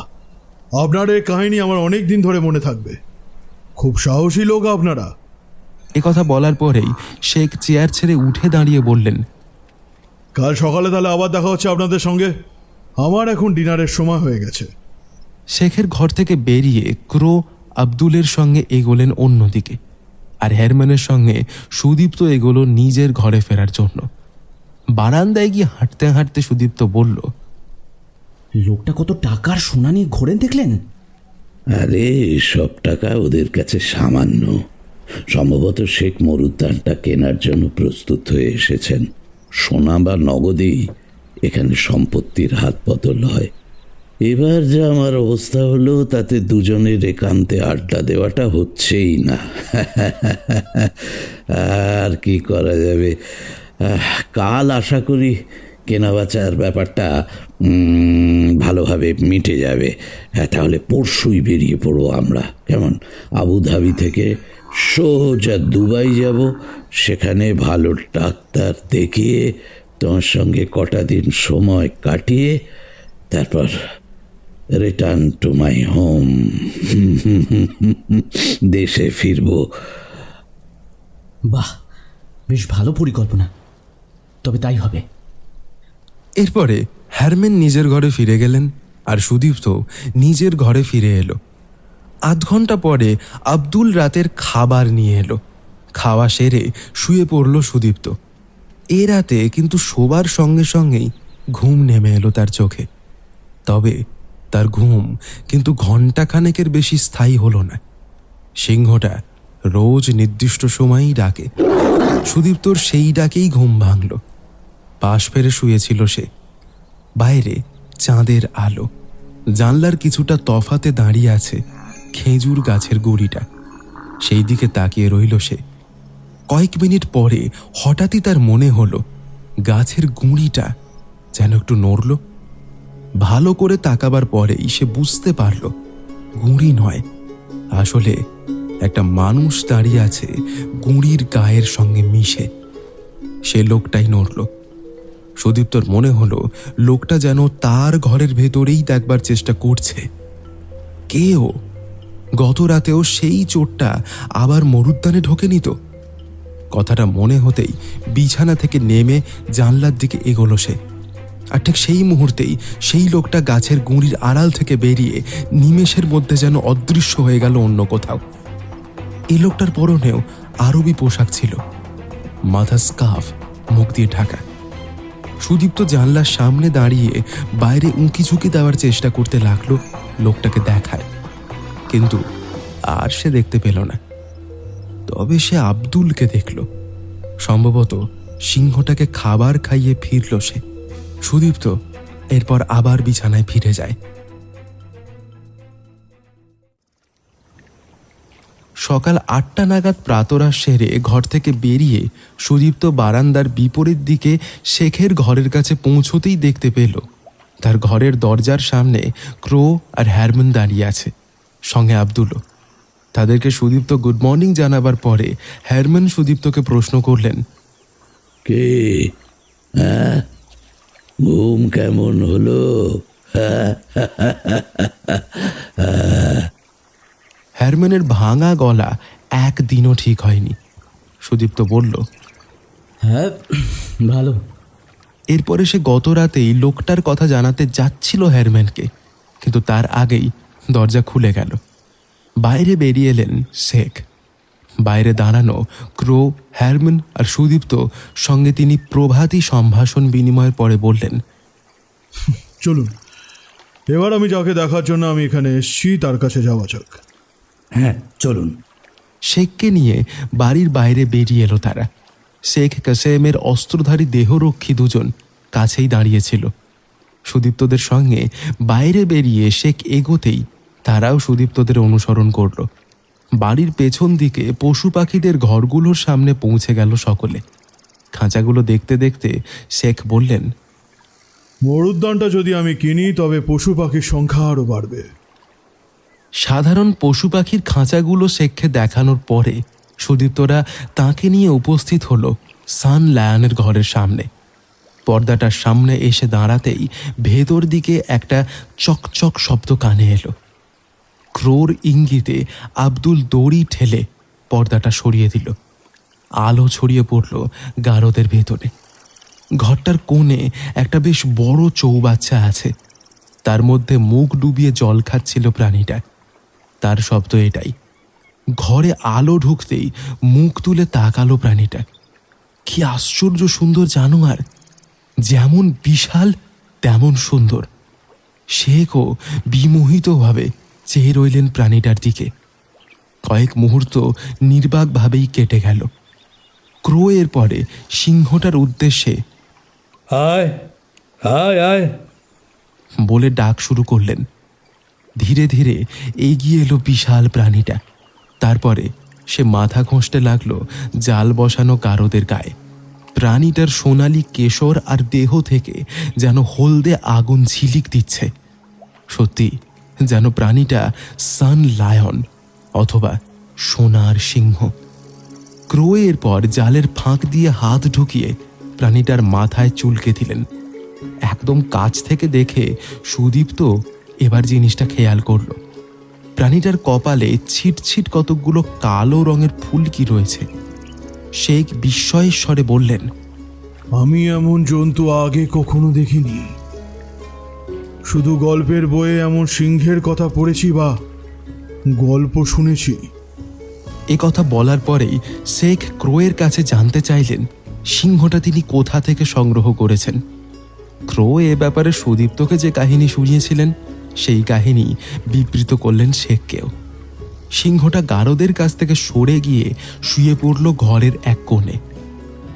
আপনার এই কাহিনী আমার অনেক দিন ধরে মনে থাকবে। খুব সাহসী লোক আপনারা। এ কথা বলার পরেই শেখ চেয়ার ছেড়ে উঠে দাঁড়িয়ে বললেন, কাল সকালে তাহলে আবার দেখা হচ্ছে আপনাদের সঙ্গে। আমার এখন ডিনারের সময় হয়ে গেছে। শেখের ঘর থেকে বেরিয়ে ক্রো আব্দুলের সঙ্গে এগোলেন অন্যদিকে, আর হেরম্যানের সঙ্গে সুদীপ্ত এগোলো নিজের ঘরে ফেরার জন্য। বারান্দায় গিয়ে হাঁটতে হাঁটতে সুদীপ্ত বলল, লোকটা কত টাকার সোনা নিয়ে ঘোরেন দেখলেন? আরে সব টাকা ওদের কাছে সামান্য। সম্ভবত শেখ মরুদ্যানটা কেনার জন্য প্রস্তুত হয়ে এসেছেন। সোনা বা নগদেই এখানে সম্পত্তির হাত বদল হয়। এবার যা আমার অবস্থা হলো তাতে দুজনের একান্তে আড্ডা দেওয়াটা হচ্ছেই না। আর কি করা যাবে। কাল আশা করি কেনাবেচার ব্যাপারটা ভালোভাবে মিটে যাবে। হ্যাঁ, তাহলে পরশুই বেরিয়ে পড়বো আমরা। কেমন? আবুধাবি থেকে সোজা দুবাই যাব। সেখানে ভালো ডাক্তার দেখিয়ে তোমার সঙ্গে কটা দিন সময় কাটিয়ে তারপর রিটার্ন টু মাই হোম, দেশে ফিরবো। বাহ, বেশ ভালো পরিকল্পনা। তবে তাই হবে। এরপরে হ্যারম্যান নিজের ঘরে ফিরে গেলেন আর সুদীপ্ত নিজের ঘরে ফিরে এলো। আধ ঘন্টা পরে আব্দুল রাতের খাবার নিয়ে এলো। খাওয়া সেরে শুয়ে পড়ল সুদীপ্ত। এ রাতে কিন্তু শোবার সঙ্গে সঙ্গেই ঘুম নেমে এলো তার চোখে। তবে তার ঘুম কিন্তু ঘণ্টাখানেকের বেশি স্থায়ী হলো না। সিংহটা রোজ নির্দিষ্ট সময়েই ডাকে। সুদীপ্তর সেই ডাকেই ঘুম ভাঙল। পাশ ফেরে শুয়েছিল সে। বাইরে চাঁদের আলো। জানলার কিছুটা তফাতে দাঁড়িয়ে আছে খেজুর গাছের গুঁড়িটা। সেই দিকে তাকিয়ে রইল সে। কয়েক মিনিট পরে হঠাৎই তার মনে হলো গাছের গুঁড়িটা যেন একটু নড়ল। ভালো করে তাকাবার পরেই সে বুঝতে পারল গুঁড়ি নয়, আসলে একটা মানুষ দাঁড়িয়ে আছে গুঁড়ির গায়ের সঙ্গে মিশে। সে লোকটাই নড়ল। সুদীপ্তর মনে হলো লোকটা যেন তার ঘরের ভেতরেই দেখবার চেষ্টা করছে। কেও গত রাতেও সেই চোরটা আবার মরুদ্যানে ঢোকেনি তো? কথাটা মনে হতেই বিছানা থেকে নেমে জানলার দিকে এগোলো সে। আর ঠিক সেই মুহূর্তেই সেই লোকটা গাছের গুঁড়ির আড়াল থেকে বেরিয়ে নিমেষের মধ্যে যেন অদৃশ্য হয়ে গেল অন্য কোথাও। এই লোকটার পরনেও আরবি পোশাক ছিল, মাথা স্কার্ফ, মুখ দিয়ে ঢাকা। সুদীপ্ত জানলার সামনে দাঁড়িয়ে বাইরে উঁকি ঝুঁকি দেওয়ার চেষ্টা করতে লাগলো লোকটাকে দেখায়, কিন্তু আর সে দেখতে পেল না। তবে সে আব্দুলকে দেখল। সম্ভবত সিংহটাকে খাবার খাইয়ে ফিরল সে। সুদীপ্ত এরপর আবার বিছানায় ফিরে যায়। সকাল 8টা নাগাদ প্রাতরাশ সেরে ঘর থেকে বেরিয়ে সুদীপ্ত বারান্দার বিপরীত দিকে শেখের ঘরের কাছে পৌঁছতেই দেখতে পেল তার ঘরের দরজার সামনে ক্রো আর হ্যারম্যান দাঁড়িয়ে আছে, সঙ্গে আব্দুলও। তাদেরকে সুদীপ্ত গুড মর্নিং জানাবার পরে হ্যারম্যান সুদীপ্তকে প্রশ্ন করলেন, কে? হ্যাঁ, ঘুম কেমন হলো? হ্যারম্যানের ভাঙা গলা একদিনও ঠিক হয়নি। সুদীপ্ত বলল, হ্যাঁ, ভালো। এরপরে সে গত রাতেই লোকটার কথা জানাতে যাচ্ছিল হ্যারম্যানকে, কিন্তু তার আগেই দরজা খুলে গেল। বাইরে বেরিয়ে এলেন শেখ। বাইরে দাঁড়ানো ক্রো, হ্যারম্যান আর সুদীপ্ত সঙ্গে তিনি প্রভাতী সম্ভাষণ বিনিময়ের পরে বললেন, চলুন, এবার আমি যাকে দেখার জন্য আমি এখানে এসেছি তার কাছে যাওয়া যাক। হ্যাঁ, চলুন। শেখকে নিয়ে বাড়ির বাইরে বেরিয়ে এলো তারা। শেখ কাসেমের অস্ত্রধারী দেহরক্ষী দুজন কাছেই দাঁড়িয়েছিল। সুদীপ্তদের সঙ্গে বাইরে বেরিয়ে শেখ এগোতেই তারাও সুদীপ্তদের অনুসরণ করল। বাড়ির পেছন দিকে পশু পাখিদের ঘরগুলোর সামনে পৌঁছে গেল সকলে। খাঁচাগুলো দেখতে দেখতে শেখ বললেন, মরুদ্যানটা যদি আমি কিনি তবে পশু পাখির সংখ্যা আরও বাড়বে। সাধারণ পশু পাখির খাঁচাগুলো শেখকে দেখানোর পরে সুদীপ্তরা তাকে নিয়ে উপস্থিত হলো সান লায়নের ঘরের সামনে। পর্দাটার সামনে এসে দাঁড়াতেই ভেতর দিকে একটা চকচক শব্দ কানে এলো। ক্রোর ইঙ্গিতে আব্দুল দড়ি ঠেলে পর্দাটা সরিয়ে দিল। আলো ছড়িয়ে পড়ল গারদের ভেতরে। ঘরটার কোণে একটা বেশ বড় চৌবাচ্চা আছে, তার মধ্যে মুখ ডুবিয়ে জল খাচ্ছিল প্রাণীটা। তার শব্দ এটাই। ঘরে আলো ঢুকতেই মুখ তুলে তাকালো প্রাণীটা। কি আশ্চর্য সুন্দর জানোয়ার, যেমন বিশাল তেমন সুন্দর। শেখও বিমোহিতভাবে চেয়ে রইলেন প্রাণীটার দিকে। কয়েক মুহূর্ত নির্বাকভাবেই কেটে গেল। ক্রো এর পরে সিংহটার উদ্দেশ্যে আয় আয় আয় বলে ডাক শুরু করলেন। ধীরে ধীরে এগিয়ে এলো বিশাল প্রাণীটা। তারপরে সে মাথা ঘষতে লাগলো জাল বসানো গারদের গায়ে। প্রাণীটার সোনালি কেশর আর দেহ থেকে যেন হলদে আগুন ঝিলিক দিচ্ছে। সত্যি যেন প্রাণীটা সান লায়ন অথবা সোনার সিংহ। ক্রোয়ের পর জালের ফাঁক দিয়ে হাত ঢুকিয়ে প্রাণীটার মাথায় চুলকে দিলেন। একদম কাছ থেকে দেখে সুদীপ্ত এবার জিনিসটা খেয়াল করল। প্রাণীটার কপালে ছিটছিট কতকগুলো কালো রঙের ফুলকি রয়েছে। শেখ বিস্ময়ের স্বরে বললেন, আমি এমন জন্তু আগে কখনো দেখিনি। শুধু গল্পের বইয়ে এমন সিংহের কথা পড়েছি বা গল্প শুনেছি। এ কথা বলার পরেই শেখ ক্রোয়ের কাছে জানতে চাইলেন সিংহটা তিনি কোথা থেকে সংগ্রহ করেছেন। ক্রো এ ব্যাপারে সুদীপ্তকে যে কাহিনী শুনিয়েছিলেন সেই কাহিনী বিবৃত করলেন শেখকেও। সিংহটা গারদের কাছ থেকে সরে গিয়ে শুয়ে পড়ল ঘরের এক কোণে।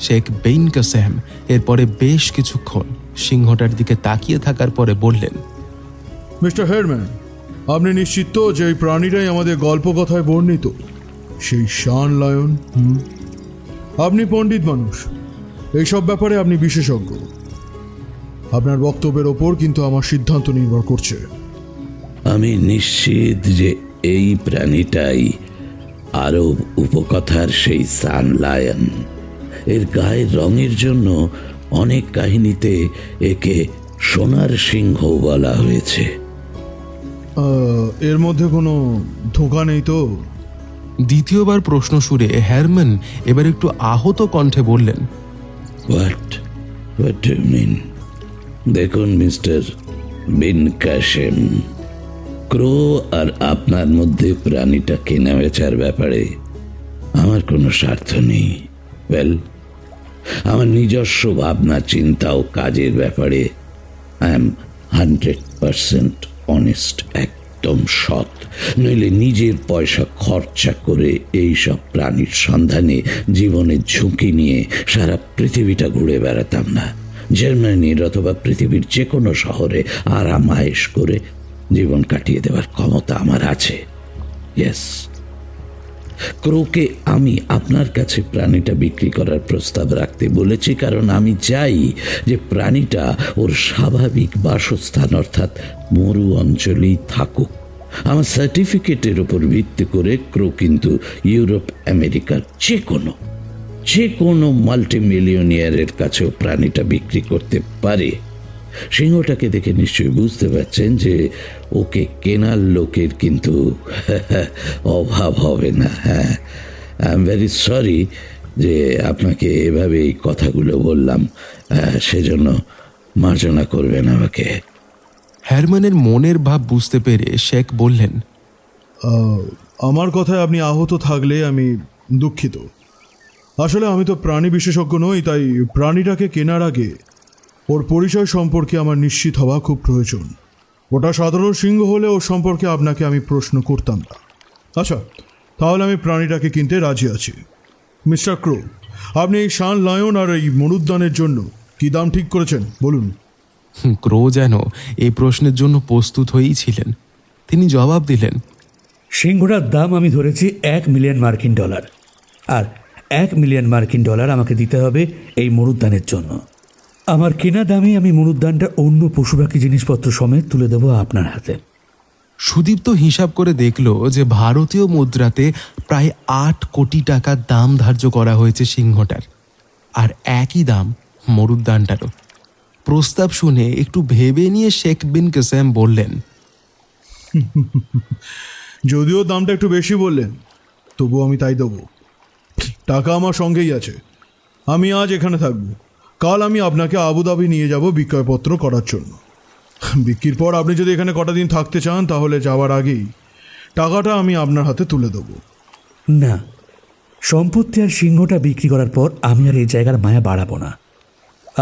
শেখ বেইন কাসেম এরপরে বেশ কিছুক্ষণ সিংহটার দিকে তাকিয়ে থাকার পরে বললেন, মিস্টার হেয়ারম্যান, আপনি নিশ্চিত তো যে এই প্রাণীটাই আমাদের গল্প কথায় বর্ণিত সেই শান লায়ন? আপনি পণ্ডিত মানুষ, এইসব ব্যাপারে আপনি বিশেষজ্ঞ। আপনার বক্তব্যের ওপর কিন্তু আমার সিদ্ধান্ত নির্ভর করছে। আমি নিশ্চিত যে এই প্রাণীটাই আরব উপকথার সেই সান লায়ন। এর গায়ের রঙের জন্য অনেক কাহিনীতে একে সোনার সিংহ বলা হয়েছে। এর মধ্যে কোনো ধোঁকা নেই তো? দ্বিতীয়বার প্রশ্ন সুরে হেয়ারম্যান এবার একটু আহত কণ্ঠে বললেন, হোয়াট ডু ইউ মিন? দেখুন মিস্টার বিন কাশেম, ক্রো আর আপনার মধ্যে প্রাণীটা কেনা বেচার ব্যাপারে আমার কোনো স্বার্থ নেই। ওয়েল, আমার নিজস্ব ভাবনা চিন্তা ও কাজের ব্যাপারে আই এম 100% অনেস্ট, একদম সৎ। নইলে নিজের পয়সা খরচা করে এই সব প্রাণীর সন্ধানে জীবনের ঝুঁকি নিয়ে সারা পৃথিবীটা ঘুরে বেড়াতাম না। জার্মানির অথবা পৃথিবীর যে কোনো শহরে আরাম আয়েশ করে জীবন কাটিয়ে দেওয়ার ক্ষমতা আমার আছে। ইয়েস, ক্রোকে আমি আপনার কাছে প্রাণীটা বিক্রি করার প্রস্তাব রাখতে বলেছি, কারণ আমি চাই যে প্রাণীটা ওর স্বাভাবিক বাসস্থান অর্থাৎ মরু অঞ্চলেই থাকুক। আমার সার্টিফিকেটের উপর ভিত্তি করে ক্রো কিন্তু ইউরোপ আমেরিকার যে কোনো মাল্টিমিলিয়নিয়ারের কাছেও প্রাণীটা বিক্রি করতে পারে। সিংহটাকে দেখে নিশ্চয়ই বুঝতে পারছেন যে ওকে কেনার লোকের কিন্তু অভাব হবে না। হ্যাঁ, আই এম ভেরি সরি যে আপনাকে এভাবে এই কথাগুলো বললাম, সেজন্য মার্জনা করবেন আমাকে। হেয়ারম্যানের মনের ভাব বুঝতে পেরে শেখ বললেন, আমার কথায় আপনি আহত থাকলে আমি দুঃখিত। আসলে আমি তো প্রাণী বিশেষজ্ঞ নই, তাই প্রাণীটাকে কেনার আগে ওর পরিচয় সম্পর্কে আমার নিশ্চিত হওয়া খুব প্রয়োজন। ওটা সাধারণ সিংহ হলে ওর সম্পর্কে আপনাকে আমি প্রশ্ন করতাম না। আচ্ছা, তাহলে আমি প্রাণীটাকে কিনতে রাজি আছি। মিস্টার ক্রো, আপনি এই শান লায়ন আর এই মরুদ্যানের জন্য কি দাম ঠিক করেছেন বলুন। ক্রো যেন এই প্রশ্নের জন্য প্রস্তুত হয়েই ছিলেন। তিনি জবাব দিলেন, সিংহটার দাম আমি ধরেছি $1 মিলিয়ন। আর $1 মিলিয়ন আমাকে দিতে হবে এই মরুদ্যানের জন্য। আমার কেনা দামে আমি মরুদ্যানটা অন্য পশু পাখি জিনিসপত্র সমেত তুলে দেবো আপনার হাতে। সুদীপ্ত হিসাব করে দেখল যে ভারতীয় মুদ্রাতে প্রায় 8 কোটি টাকা দাম ধার্য করা হয়েছে সিংহটার, আর একই দাম মরুদ্যানটারও। প্রস্তাব শুনে একটু ভেবে নিয়ে শেখ বিন কাসেম বললেন, যদিও দামটা একটু বেশি বললেন, তবু আমি তাই দেবো। টাকা আমার সঙ্গেই আছে। আমি আজ এখানে থাকবো, কাল আমি আপনাকে আবুধাবি নিয়ে যাব বিক্রয়পত্র করার জন্য। বিক্রির পর আপনি যদি এখানে কটা দিন থাকতে চান তাহলে যাওয়ার আগেই টাকাটা আমি আপনার হাতে তুলে দেবো। না, সম্পত্তি আর সিংহটা বিক্রি করার পর আমি আর এই জায়গার মায়া বাড়াবো না।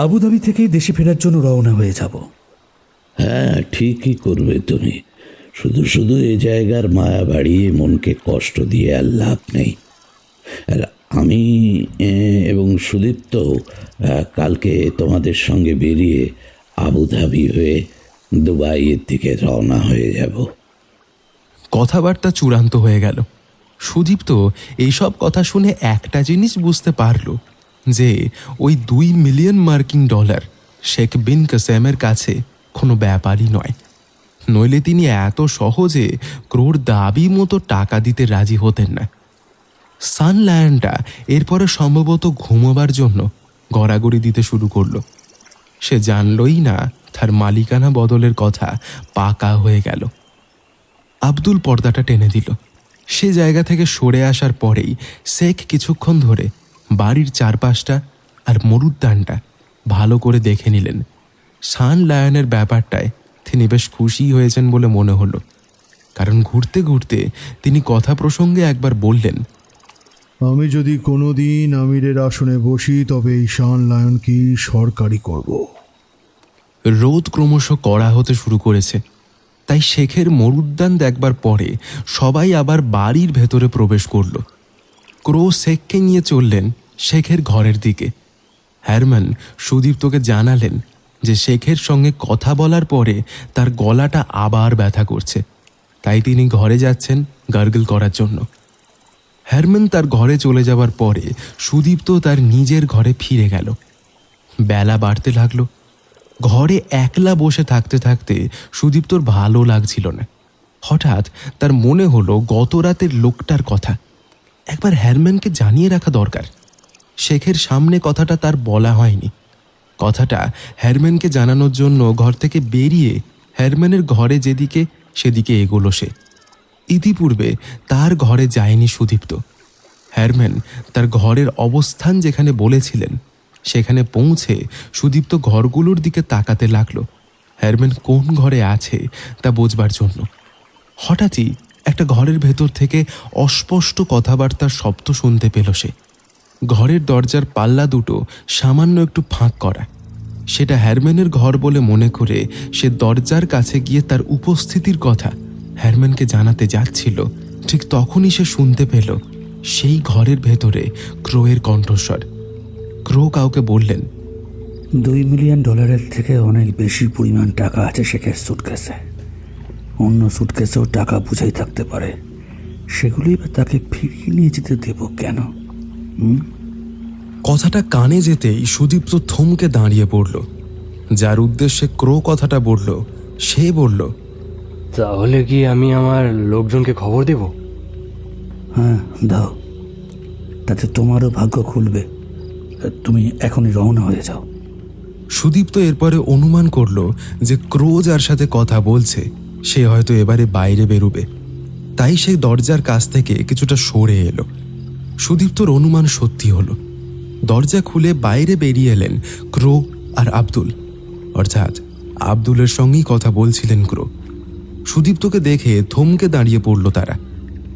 আবুধাবি থেকেই দেশে ফেরার জন্য রওনা হয়ে যাব। হ্যাঁ, ঠিকই করবে তুমি। শুধু শুধু এ জায়গার মায়া বাড়িয়ে মনকে কষ্ট দিয়ে আর লাভ নেই। আর আমি এবং সুদীপ্ত কালকে তোমাদের সঙ্গে বেরিয়ে আবুধাবি হয়ে দুবাইয়ের দিকে রওনা হয়ে যাব। কথাবার্তা চূড়ান্ত হয়ে গেল। সুদীপ্ত এইসব কথা শুনে একটা জিনিস বুঝতে পারল যে ওই $2 মিলিয়ন শেখ বিন কাসেমের কাছে কোনো ব্যাপারই নয়। নইলে তিনি এত সহজে ক্রোর দাবি মতো টাকা দিতে রাজি হতেন না। সান লায়নটা এরপরে সম্ভবত ঘুমোবার জন্য গড়াগড়ি দিতে শুরু করলো। সে জানলই না তার মালিকানা বদলের কথা পাকা হয়ে গেল। আব্দুল পর্দাটা টেনে দিল। সে জায়গা থেকে সরে আসার পরেই শেখ কিছুক্ষণ ধরে বাড়ির চারপাশটা আর মরুদ্যানটা ভালো করে দেখে নিলেন। সান লায়নের ব্যাপারটায় তিনি বেশ খুশি হয়েছেন বলে মনে হলো, কারণ ঘুরতে ঘুরতে তিনি কথা প্রসঙ্গে একবার বললেন, আমি যদি কোনো দিন আমিরের আসনে বসি তবে এই শান লায়নকেই সরকারি করব। রোদ ক্রমশ কড়া হতে শুরু করেছে, তাই শেখের মরুদ্যান দেখবার পরে সবাই আবার বাড়ির ভেতরে প্রবেশ করল। ক্রো শেখকে নিয়ে চললেন শেখের ঘরের দিকে। হ্যারম্যান সুদীপ্তকে জানালেন যে শেখের সঙ্গে কথা বলার পরে তার গলাটা আবার ব্যথা করছে, তাই তিনি ঘরে যাচ্ছেন গার্গল করার জন্য। হ্যারম্যান তার ঘরে চলে যাওয়ার পরে সুদীপ্ত তার নিজের ঘরে ফিরে গেল। বেলা বাড়তে লাগলো। ঘরে একলা বসে থাকতে থাকতে সুদীপ্তর ভালো লাগছিল না। হঠাৎ তার মনে হলো গত রাতের লোকটার কথা একবার হ্যারম্যানকে জানিয়ে রাখা দরকার। শেখের সামনে কথাটা তার বলা হয়নি। কথাটা হ্যারম্যানকে জানানোর জন্য ঘর থেকে বেরিয়ে হ্যারম্যানের ঘরে যেদিকে সেদিকে এগোলো সে। ইতিপূর্বে তার ঘরে যায়নি সুদীপ্ত। হ্যারম্যান তার ঘরের অবস্থান যেখানে বলেছিলেন সেখানে পৌঁছে সুদীপ্ত ঘরগুলোর দিকে তাকাতে লাগলো হ্যারম্যান কোন ঘরে আছে তা বোঝবার জন্য। হঠাৎই একটা ঘরের ভেতর থেকে অস্পষ্ট কথাবার্তার শব্দ শুনতে পেল সে। ঘরের দরজার পাল্লা দুটো সামান্য একটু ফাঁক করা। সেটা হ্যারম্যানের ঘর বলে মনে করে সে দরজার কাছে গিয়ে তার উপস্থিতির কথা হ্যারম্যানকে জানাতে যাচ্ছিল। ঠিক তখনই সে শুনতে পেল সেই ঘরের ভেতরে ক্রোয়ের কণ্ঠস্বর। ক্রো কাউকে বললেন, $2 মিলিয়ন থেকে অনেক বেশি পরিমাণ টাকা আছে শেখের সুটকেসে। অন্য সুটকেসেও টাকা বুঝাই থাকতে পারে, সেগুলোই বা তাকে ফিরিয়ে নিয়ে যেতে দেব কেন? কথাটা কানে যেতেই সুদীপ্ত থমকে দাঁড়িয়ে পড়ল। যার উদ্দেশ্যে ক্রো কথাটা বলল সে বলল, তাহলে কি আমি আমার লোকজনকে খবর দেব? হ্যাঁ, দাও, তাতে তোমারও ভাগ্য খুলবে। তুমি এখনই রওনা হয়ে যাও। সুদীপ্ত এরপরে অনুমান করল যে ক্রো যার সাথে কথা বলছে সে হয়তো এবারে বাইরে বেরোবে, তাই সে দরজার কাছ থেকে কিছুটা সরে এলো। সুদীপ্তর অনুমান সত্যি হলো। দরজা খুলে বাইরে বেরিয়ে এলেন ক্রো আর আব্দুল, অর্থাৎ আব্দুলের সঙ্গেই কথা বলছিলেন ক্রো। সুদীপ্তকে দেখে থমকে দাঁড়িয়ে পড়ল তারা।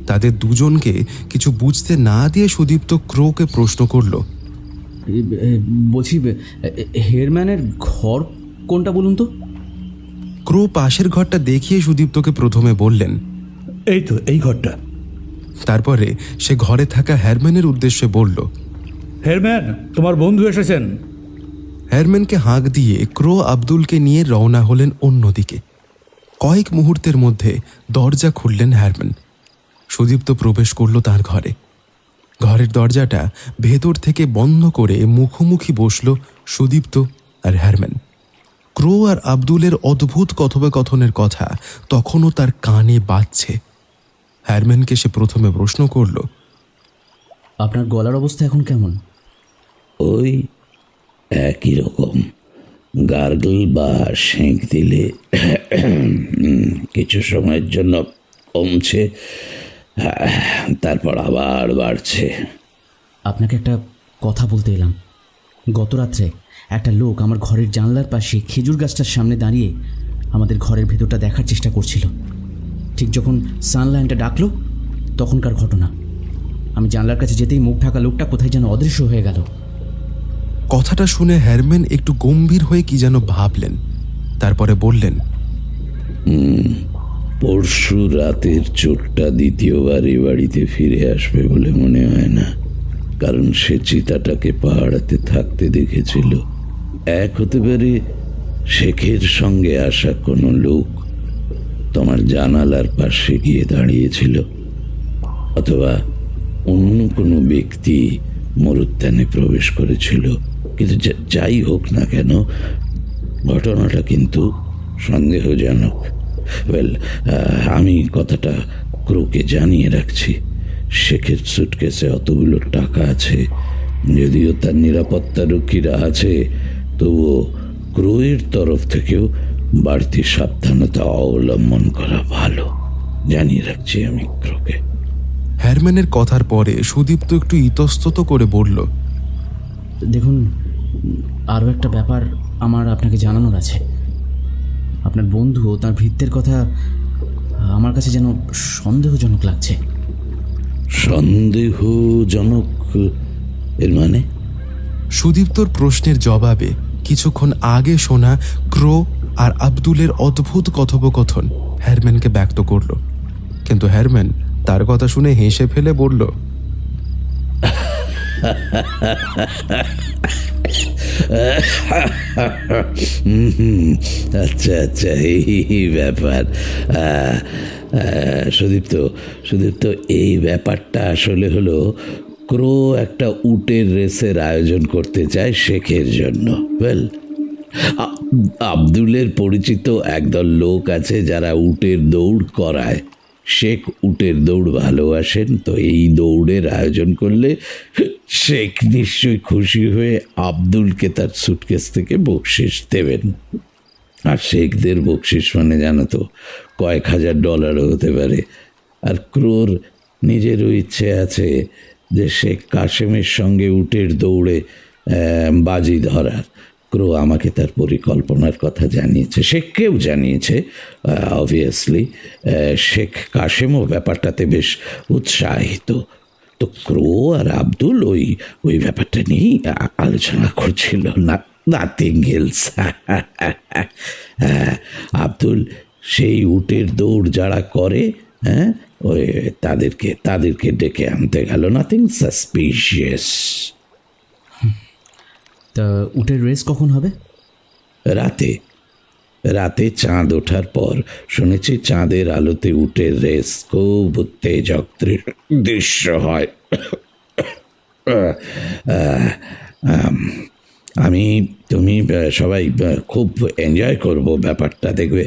তাদের দুজনকে কিছু বুঝতে না দিয়ে সুদীপ্ত ক্রোকে প্রশ্ন করল, বলছি হেয়ারম্যানের ঘর কোনটা বলুন তো? ক্রো পাশের ঘরটা দেখিয়ে সুদীপ্তকে প্রথমে বললেন, এই তো এই ঘরটা। তারপরে সে ঘরে থাকা হ্যারম্যানের উদ্দেশ্যে বলল, হেয়ারম্যান, তোমার বন্ধু এসেছেন। হ্যারম্যানকে হাঁক দিয়ে ক্রো আব্দুলকে নিয়ে রওনা হলেন অন্যদিকে। কয়েক মুহূর্তের মধ্যে দরজা খুললেন হ্যারম্যান। সুদীপ্ত প্রবেশ করল তার ঘরে। ঘরের দরজাটা ভেতর থেকে বন্ধ করে মুখোমুখি বসল সুদীপ্ত আর হ্যারম্যান। ক্রো আর আব্দুলের অদ্ভুত কথোপকথনের কথা তখনও তার কানে বাজছে। হ্যারম্যানকে সে প্রথমে প্রশ্ন করল, আপনার গলার অবস্থা এখন কেমন? ওই একই রকম, গার্গল বা সেঁক দিলে কিছু সময়ের জন্য কমছে, তারপর আবার বাড়ছে। আপনাকে একটা কথা বলতে এলাম। গত রাত্রে একটা লোক আমার ঘরের জানলার পাশে খেজুর গাছটার সামনে দাঁড়িয়ে আমাদের ঘরের ভেতরটা দেখার চেষ্টা করছিল। ঠিক যখন সানলাইনটা ডাকলো তখনকার ঘটনা। আমি জানলার কাছে যেতেই মুখ ঢাকা লোকটা কোথায় যেন অদৃশ্য হয়ে গেল। কথাটা শুনে হ্যারম্যান একটু গম্ভীর হয়ে কি যেন ভাবলেন। তারপরে বললেন, পরশু রাতের চোরটা দ্বিতীয়বার এ বাড়িতে ফিরে আসবে বলে মনে হয় না, কারণ সে চিতাটাকে পাহাড়াতে থাকতে দেখেছিল। এক হতে পারে শেখের সঙ্গে আসা কোনো লোক তোমার জানালার পাশে গিয়ে দাঁড়িয়েছিল, অথবা অন্য কোনো ব্যক্তি মরুদ্যানে প্রবেশ করেছিল। কিন্তু যাই হোক না কেন, ঘটনাটা কিন্তু সন্দেহজনক। আমি কথাটা ক্রোকে জানিয়ে রাখছি। শেখের সুটকেসে অতগুলো টাকা আছে, যদিও তার নিরাপত্তারক্ষীরা আছে, তবুও ক্রোয়ের তরফ থেকেও বাড়তি সাবধানতা অবলম্বন করা ভালো। জানিয়ে রাখছি আমি ক্রোকে। হ্যারম্যানের কথার পরে সুদীপ্ত একটু ইতস্তত করে বলল, দেখুন, আরও একটা ব্যাপার আমার আপনাকে জানানোর আছে। আপনার বন্ধু ও তার ভৃত্যের কথা আমার কাছে যেন সন্দেহজনক লাগছে। সন্দেহজনক এর মানে? সুদীপ্তর প্রশ্নের জবাবে কিছুক্ষণ আগে শোনা ক্রো আর আব্দুলের অদ্ভুত কথোপকথন হ্যারম্যানকে ব্যক্ত করল। কিন্তু হ্যারম্যান তার কথা শুনে হেসে ফেলে বলল, আচ্ছা আচ্ছা, এই ব্যাপার। সুদীপ্ত, এই ব্যাপারটা আসলে হলো, ক্রো একটা উটের রেসের আয়োজন করতে চায় শেখের জন্য। ওয়েল, আব্দুলের পরিচিত একদল লোক আছে যারা উটের দৌড় করায়। শেখ উটের দৌড় ভালোবাসেন, তো এই দৌড়ের আয়োজন করলে শেখ নিশ্চয়ই খুশি হয়ে আব্দুলকে তার সুটকেস থেকে বকশিস দেবেন। আর শেখদের বকশিস মানে জানো তো, কয়েক হাজার ডলারও হতে পারে। আর ক্রোর নিজেরও ইচ্ছে আছে যে শেখ কাশেমের সঙ্গে উটের দৌড়ে বাজি ধরার। ক্রো আমাকে তার পরিকল্পনার কথা জানিয়েছে, শেখকেও জানিয়েছে। অবভিয়াসলি শেখ কাশেমও ব্যাপারটাতে বেশ উৎসাহিত। তো ক্রো আর আব্দুল ওই ব্যাপারটা নিয়েই আলোচনা করছিল, নাথিং এলস। আব্দুল সেই উটের দৌড় যারা করে, হ্যাঁ, ওই তাদেরকে ডেকে আনতে গেল। Nothing suspicious. তা উটের রেস কখন হবে? রাতে চাঁদ ওঠার পর। শুনেছি চাঁদের আলোতে উটের রেস খুব উত্তেজক দৃশ্য হয়। তুমি সবাই খুব এনজয় করবো ব্যাপারটা, দেখবে।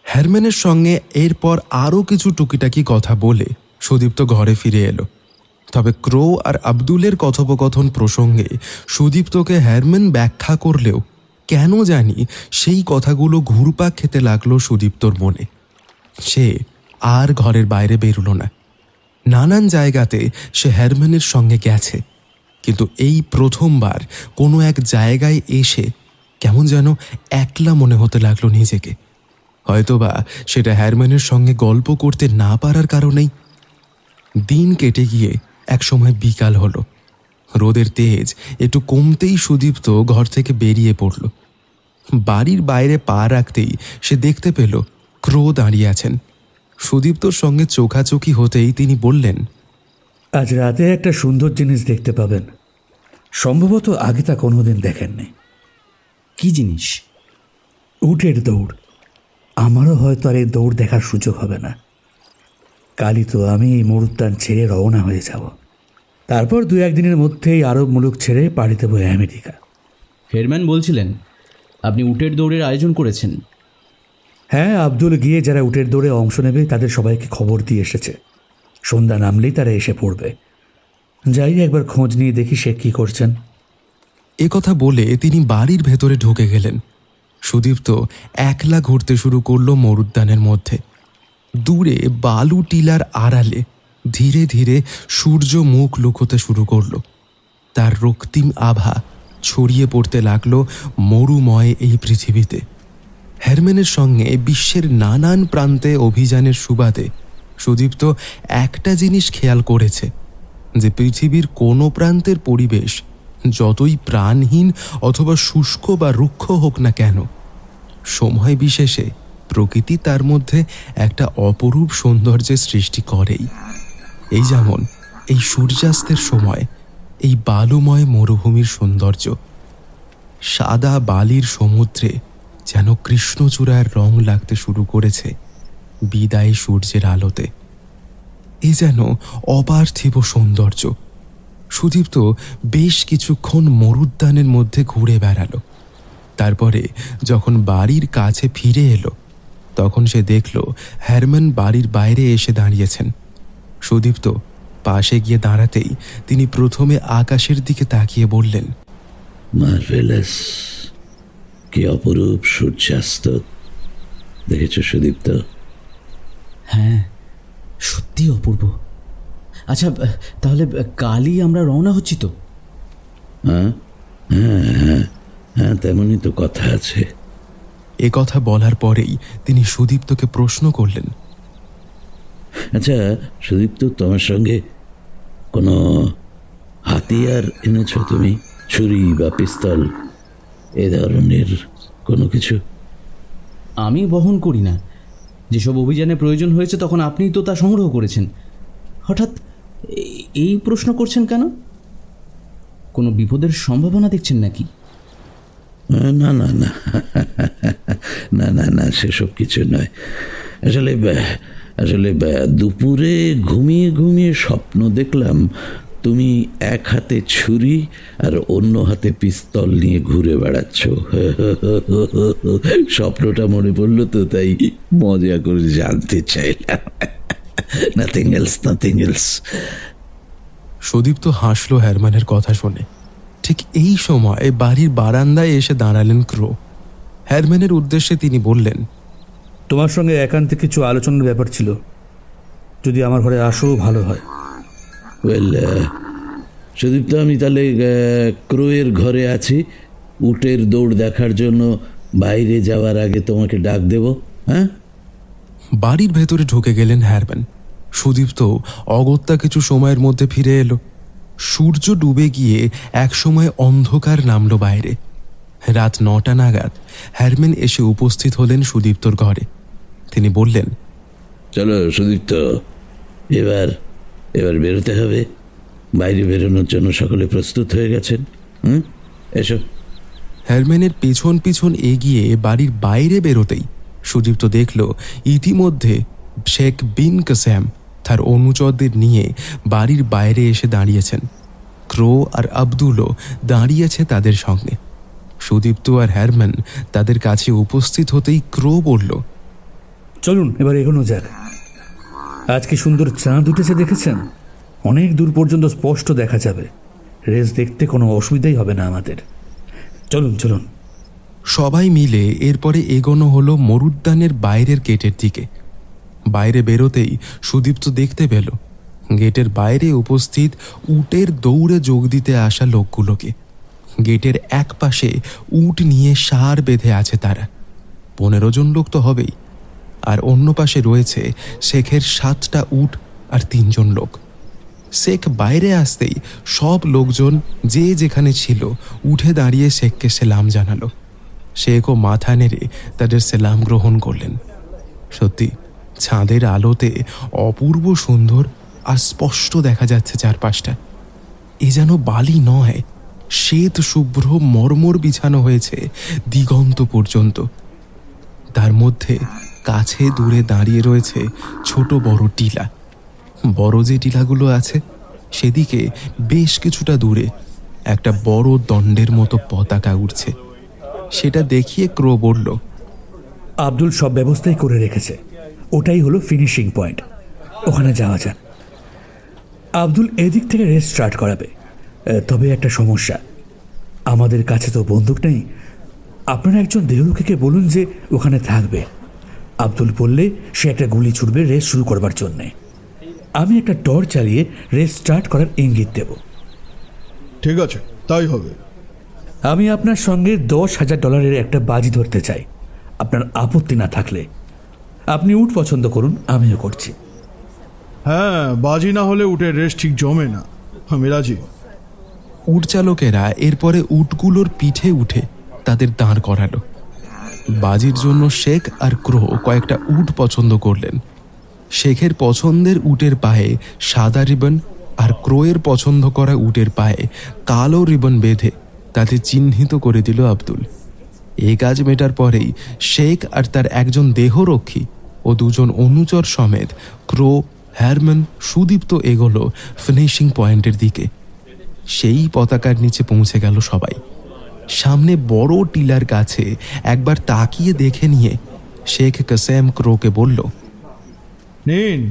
হ্যারম্যানের সঙ্গে এরপর আরও কিছু টুকিটাকি কথা বলে সুদীপ্ত ঘরে ফিরে এলো। তবে ক্রো আর আব্দুলের কথোপকথন প্রসঙ্গে সুদীপ্তকে হ্যারম্যান ব্যাখ্যা করলেও কেন জানি সেই কথাগুলো ঘুরপাক খেতে লাগলো সুদীপ্তর মনে। সে আর ঘরের বাইরে বেরোলো না। নানান জায়গাতে সে হ্যারম্যানের সঙ্গে গেছে, কিন্তু এই প্রথমবার কোনো এক জায়গায় এসে কেমন যেন একলা মনে হতে লাগলো নিজেকে। হয়তোবা সেটা হ্যারম্যানের সঙ্গে গল্প করতে না পারার কারণেই। দিন কেটে গিয়ে একসময় বিকাল হলো। রোদের তেজ একটু কমতেই সুদীপ্ত ঘর থেকে বেরিয়ে পড়ল। বাড়ির বাইরে পা রাখতেই সে দেখতে পেল ক্রো দাঁড়িয়ে আছেন। সুদীপ্তর সঙ্গে চোখাচোখি হতেই তিনি বললেন, আজ রাতে একটা সুন্দর জিনিস দেখতে পাবেন, সম্ভবত আগে তা কোনোদিন দেখেননি। কি জিনিস? উটের দৌড়। আমারও হয়তো আর এই দৌড় দেখার সুযোগ হবে না। কালই তো আমি এই মরুদ্যান ছেড়ে রওনা হয়ে যাব। তারপর 2-1 দিনের মধ্যেই আরব মুলুক ছেড়ে পাড়ি দেব আমেরিকা। হেরম্যান বলছিলেন আপনি উটের দৌড়ের আয়োজন করেছেন। হ্যাঁ, আব্দুল গিয়ে যারা উটের দৌড়ে অংশ নেবে তাদের সবাইকে খবর দিয়ে এসেছে। সন্ধ্যা নামলেই তারা এসে পড়বে। যাই একবার খোঁজ নিয়ে দেখি সে কী করছেন। এ কথা বলে তিনি বাড়ির ভেতরে ঢুকে গেলেন। সুদীপ্ত একলা ঘুরতে শুরু করলো মরুদ্যানের মধ্যে। দূরে বালু টিলার আড়ালে ধীরে ধীরে সূর্য মুখ লুকোতে শুরু করলো। তার রক্তিম আভা ছড়িয়ে পড়তে লাগলো মরুময় এই পৃথিবীতে। হ্যারম্যানের সঙ্গে বিশ্বের নানান প্রান্তে অভিযানের সুবাদে সুদীপ্ত একটা জিনিস খেয়াল করেছে, যে পৃথিবীর কোনো প্রান্তের পরিবেশ যতই প্রাণহীন অথবা শুষ্ক বা রুক্ষ হোক না কেন, সময় বিশেষে প্রকৃতি তার মধ্যে একটা অপরূপ সৌন্দর্যের সৃষ্টি করেই। এই যেমন এই সূর্যাস্তের সময় এই বালুময় মরুভূমির সৌন্দর্য। সাদা বালির সমুদ্রে যেন কৃষ্ণচূড়ার রং লাগতে শুরু করেছে বিদায়ী সূর্যের আলোতে। এ যেন অপার্থিব সৌন্দর্য। সুদীপ্ত বেশ কিছুক্ষণ মরুদ্যানের মধ্যে ঘুরে বেড়ালো। তারপরে যখন বাড়ির কাছে ফিরে এলো, তখন সে দেখল হ্যারম্যান বাড়ির বাইরে এসে দাঁড়িয়েছেন। সুদীপ্ত পাশে গিয়ে দাঁড়াতেই তিনি প্রথমে আকাশের দিকে তাকিয়ে বললেন, মার্ভেলাস, কি অপরূপ সূর্যাস্ত দেখেছ সুদীপ্ত? হ্যাঁ, সত্যি অপূর্ব। আচ্ছা, তাহলে কালই আমরা রওনা হচ্ছি তো? হ্যাঁ হ্যাঁ হ্যাঁ হ্যাঁ, তেমনই তো কথা আছে। এ কথা বলার পরেই তিনি সুদীপ্তকে প্রশ্ন করলেন, আচ্ছা সুদীপ্ত, তোমার সঙ্গে কোনো হাতিয়ার এনেছো তুমি? ছুরি বা পিস্তল এ ধরনের কোনো কিছু? আমি বহন করি না। যেসব অভিযানে প্রয়োজন হয়েছে তখন আপনিই তো তা সংগ্রহ করেছেন। হঠাৎ এই প্রশ্ন করছেন কেন? কোনো বিপদের সম্ভাবনা দেখছেন নাকি? না না না না না না, সেসব কিছু নয়। আসলে আসলে দুপুরে ঘুমিয়ে ঘুমিয়ে স্বপ্ন দেখলাম তুমি এক হাতে ছুরি আর অন্য হাতে পিস্তল নিয়ে ঘুরে বেড়াচ্ছ। স্বপ্নটা মনে পড়লো তো, তাই মজা করে জানতে চাইলাম। Nothing else, nothing else. Sudipta হাসল হ্যারম্যানের কথা শুনে। ঠিক এই সময় বাড়ির বারান্দায় এসে দাঁড়ালেন ক্রো। হ্যারম্যানের উদ্দেশ্যে তিনি বললেন, তোমার সঙ্গে একান্তে কিছু আলোচনার ব্যাপার ছিল, যদি আমার ঘরে আসো ভালো হয়। ওয়েল, সুদীপ্ত, আমি তাহলে ক্রোয়ের ঘরে আছি। উটের দৌড় দেখার জন্য বাইরে যাওয়ার আগে তোমাকে ডাক দেব। হ্যাঁ, বাড়ির ভেতরে ঢুকে গেলেন হ্যারম্যান। সুদীপ্ত অগত্যা কিছু সময়ের মধ্যে ফিরে এলো। সূর্য ডুবে গিয়ে একসময় অন্ধকার নামল বাইরে। রাত 9টা নাগাদ হ্যারম্যান এসে উপস্থিত হলেন সুদীপ্তর ঘরে। তিনি বললেন, চলো সুদীপ্ত, এবার এবার বেরোতে হবে। বাইরে বেরোনোর জন্য সকলে প্রস্তুত হয়ে গেছেন? এসো। হ্যারম্যানের পিছন পিছন এগিয়ে বাড়ির বাইরে বেরোতেই সুদীপ্ত দেখল ইতিমধ্যে শেখ বিন কাসেম তার অনুচরদের নিয়ে বাড়ির বাইরে এসে দাঁড়িয়েছেন। ক্রো আর আব্দুলও দাঁড়িয়েছে তাদের সঙ্গে। সুদীপ্ত আর হ্যারম্যান তাদের কাছে উপস্থিত হতেই ক্রো বলল, চলুন এবার এগোনো যাক। আজকে সুন্দর চাঁদ উঠেছে, দেখেছেন? অনেক দূর পর্যন্ত স্পষ্ট দেখা যাবে। রেস দেখতে কোনো অসুবিধাই হবে না আমাদের। চলুন চলুন। সবাই মিলে এরপরে এগোনো হলো মরুদ্যানের বাইরের গেটের দিকে। বাইরে বেরোতেই সুদীপ্ত দেখতে পেল গেটের বাইরে উপস্থিত উটের দৌড়ে যোগ দিতে আসা লোকগুলোকে। গেটের এক পাশে উট নিয়ে সার বেঁধে আছে তারা। 15 জন লোক তো হবেই। আর অন্য পাশে রয়েছে শেখের 7টা উট আর 3 জন লোক। শেখ বাইরে আসতেই সব লোকজন যে যেখানে ছিল উঠে দাঁড়িয়ে শেখকে সেলাম জানালো। শেখও মাথা নেড়ে তাদের সেলাম গ্রহণ করলেন। সত্যি চাঁদের আলোতে অপূর্ব সুন্দর আর স্পষ্ট দেখা যাচ্ছে চারপাশটা। এ যেন বালি নয়, শ্বেত শুভ্র মর্মর বিছানো হয়েছে দিগন্ত পর্যন্ত। তার মধ্যে কাছে দূরে দাঁড়িয়ে রয়েছে ছোট বড় টিলা। বড় যে টিলাগুলো আছে সেদিকে বেশ কিছুটা দূরে একটা বড় দণ্ডের মতো পতাকা উঠছে। সেটা দেখিয়ে ক্রো বলল, আব্দুল সব ব্যবস্থাই করে রেখেছে, ওটাই হলো ফিনিশিং পয়েন্ট, ওখানে যাওয়া যাক। আব্দুল এদিক থেকে রেস স্টার্ট করাবে। তবে একটা সমস্যা, আমাদের কাছে তো বন্দুক নেই। আপনারা একজন দেহরক্ষীকে বলুন যে ওখানে থাকবে। আব্দুল বললে সে একটা গুলি ছুড়বে রেস শুরু করবার জন্যে। আমি একটা টর্চ চালিয়ে রেস স্টার্ট করার ইঙ্গিত দেব। ঠিক আছে, তাই হবে। আমি আপনার সঙ্গে $10,000 একটা বাজি ধরতে চাই, আপনার আপত্তি না থাকলে। আপনি উট পছন্দ করুন, আমিও করছি। হ্যাঁ, বাজি না হলে উটের রেস ঠিক জমে না। আমি রাজি। উট চালকেরা এরপরে উটগুলোর পিঠে উঠে তাদের দাঁড় করালো। বাজির জন্য শেখ আর ক্রো কয়েকটা উট পছন্দ করলেন। শেখের পছন্দের উটের পায়ে সাদা রিবন আর ক্রোয়ের পছন্দ করা উটের পায়ে কালো রিবন বেঁধে তাদের চিহ্নিত করে দিল আব্দুল। এই কাজ মেটার পরেই শেখ আর তার একজন দেহরক্ষী ও 2 জন অনুচর সমেত ক্রো, হ্যারম্যান, সুদীপ্ত এগোলো ফিনিশিং পয়েন্টের দিকে। সেই পতাকার নিচে পৌঁছে গেল সবাই। সামনে বড় টিলার কাছে একবার তাকিয়ে দেখে নিয়ে শেখ কাসেম ক্রোকে বলল, নিন,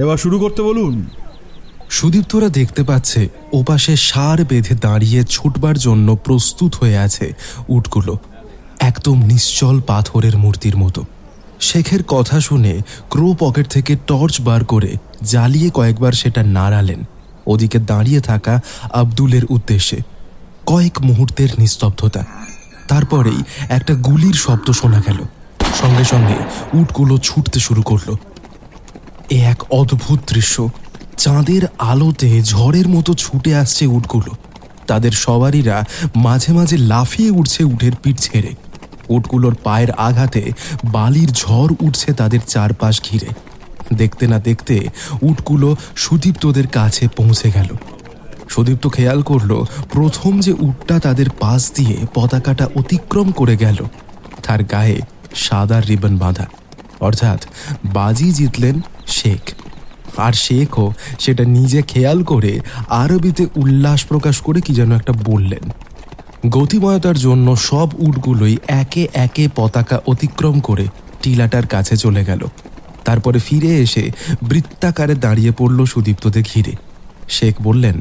এবার শুরু করতে বলুন। সুদীপ্তরা দেখতে পাচ্ছে ওপাশে সার বেঁধে দাঁড়িয়ে ছুটবার জন্য প্রস্তুত হয়ে আছে উটগুলো, একদম নিশ্চল পাথরের মূর্তির মতো। শেখের কথা শুনে ক্রো পকেট থেকে টর্চ বার করে জ্বালিয়ে কয়েকবার সেটা নাড়ালেন ওদিকে দাঁড়িয়ে থাকা আব্দুলের উদ্দেশ্যে। কয়েক মুহূর্তের নিস্তব্ধতা, তারপরেই একটা গুলির শব্দ শোনা গেল। সঙ্গে সঙ্গে উটগুলো ছুটতে শুরু করলো। এ এক অদ্ভুত দৃশ্য। চাঁদের আলোতে ঝড়ের মতো ছুটে আসছে উটগুলো। তাদের সওয়ারিরা মাঝে মাঝে লাফিয়ে উঠছে উটের পিঠ ছেড়ে। উটগুলোর পায়ের আঘাতে বালির ঝড় উঠছে তাদের চারপাশ ঘিরে। দেখতে না দেখতে উটগুলো সুদীপ্তদের কাছে পৌঁছে গেল। সুদীপ্ত খেয়াল করলো প্রথম যে উটটা তাদের পাশ দিয়ে পতাকাটা অতিক্রম করে গেল তার গায়ে সাদা রিবন বাঁধা, অর্থাৎ বাজি জিতলেন শেখ। আর শেখও সেটা নিজে খেয়াল করে আরবিতে উল্লাস প্রকাশ করে কি যেন একটা বললেন। গতিময়তার জন্য সব উটগুলোই একে একে পতাকা অতিক্রম করে টিলাটার কাছে চলে গেল। তারপরে ফিরে এসে বৃত্তাকারে দাঁড়িয়ে পড়ল সুদীপ্তদের ঘিরে। শেখ বললেন,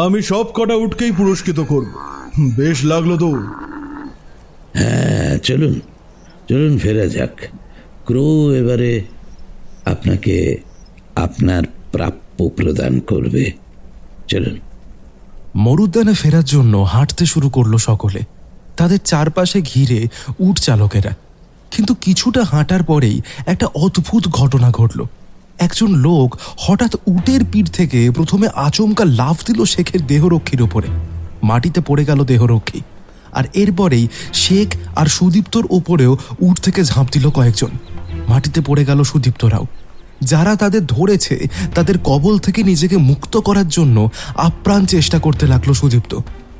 আমি সব কটা উটকেই পুরস্কৃত করব। বেশ লাগলো দৌড়। হ্যাঁ, চলুন চলুন ফেরা যাক। ক্রো এবারে আপনাকে আপনার প্রাপ্য প্রদান করবে। চলুন। মরুদ্যানে ফেরার জন্য হাঁটতে শুরু করলো সকলে, তাদের চারপাশে ঘিরে উট চালকেরা। কিন্তু কিছুটা হাঁটার পরেই একটা অদ্ভুত ঘটনা ঘটল। একজন লোক হঠাৎ উটের পিঠ থেকে প্রথমে আচমকা লাফ দিল শেখের দেহরক্ষীর ওপরে। মাটিতে পড়ে গেল দেহরক্ষী, আর এরপরেই শেখ আর সুদীপ্তর ওপরেও উট থেকে ঝাঁপ দিল কয়েকজন। মাটিতে পড়ে গেল সুদীপ্তরাও। যারা তাদের ধরেছে তাদের কবল থেকে নিজেকে মুক্ত করার জন্য আপ্রাণ চেষ্টা করতে লাগলো সুদীপ্ত।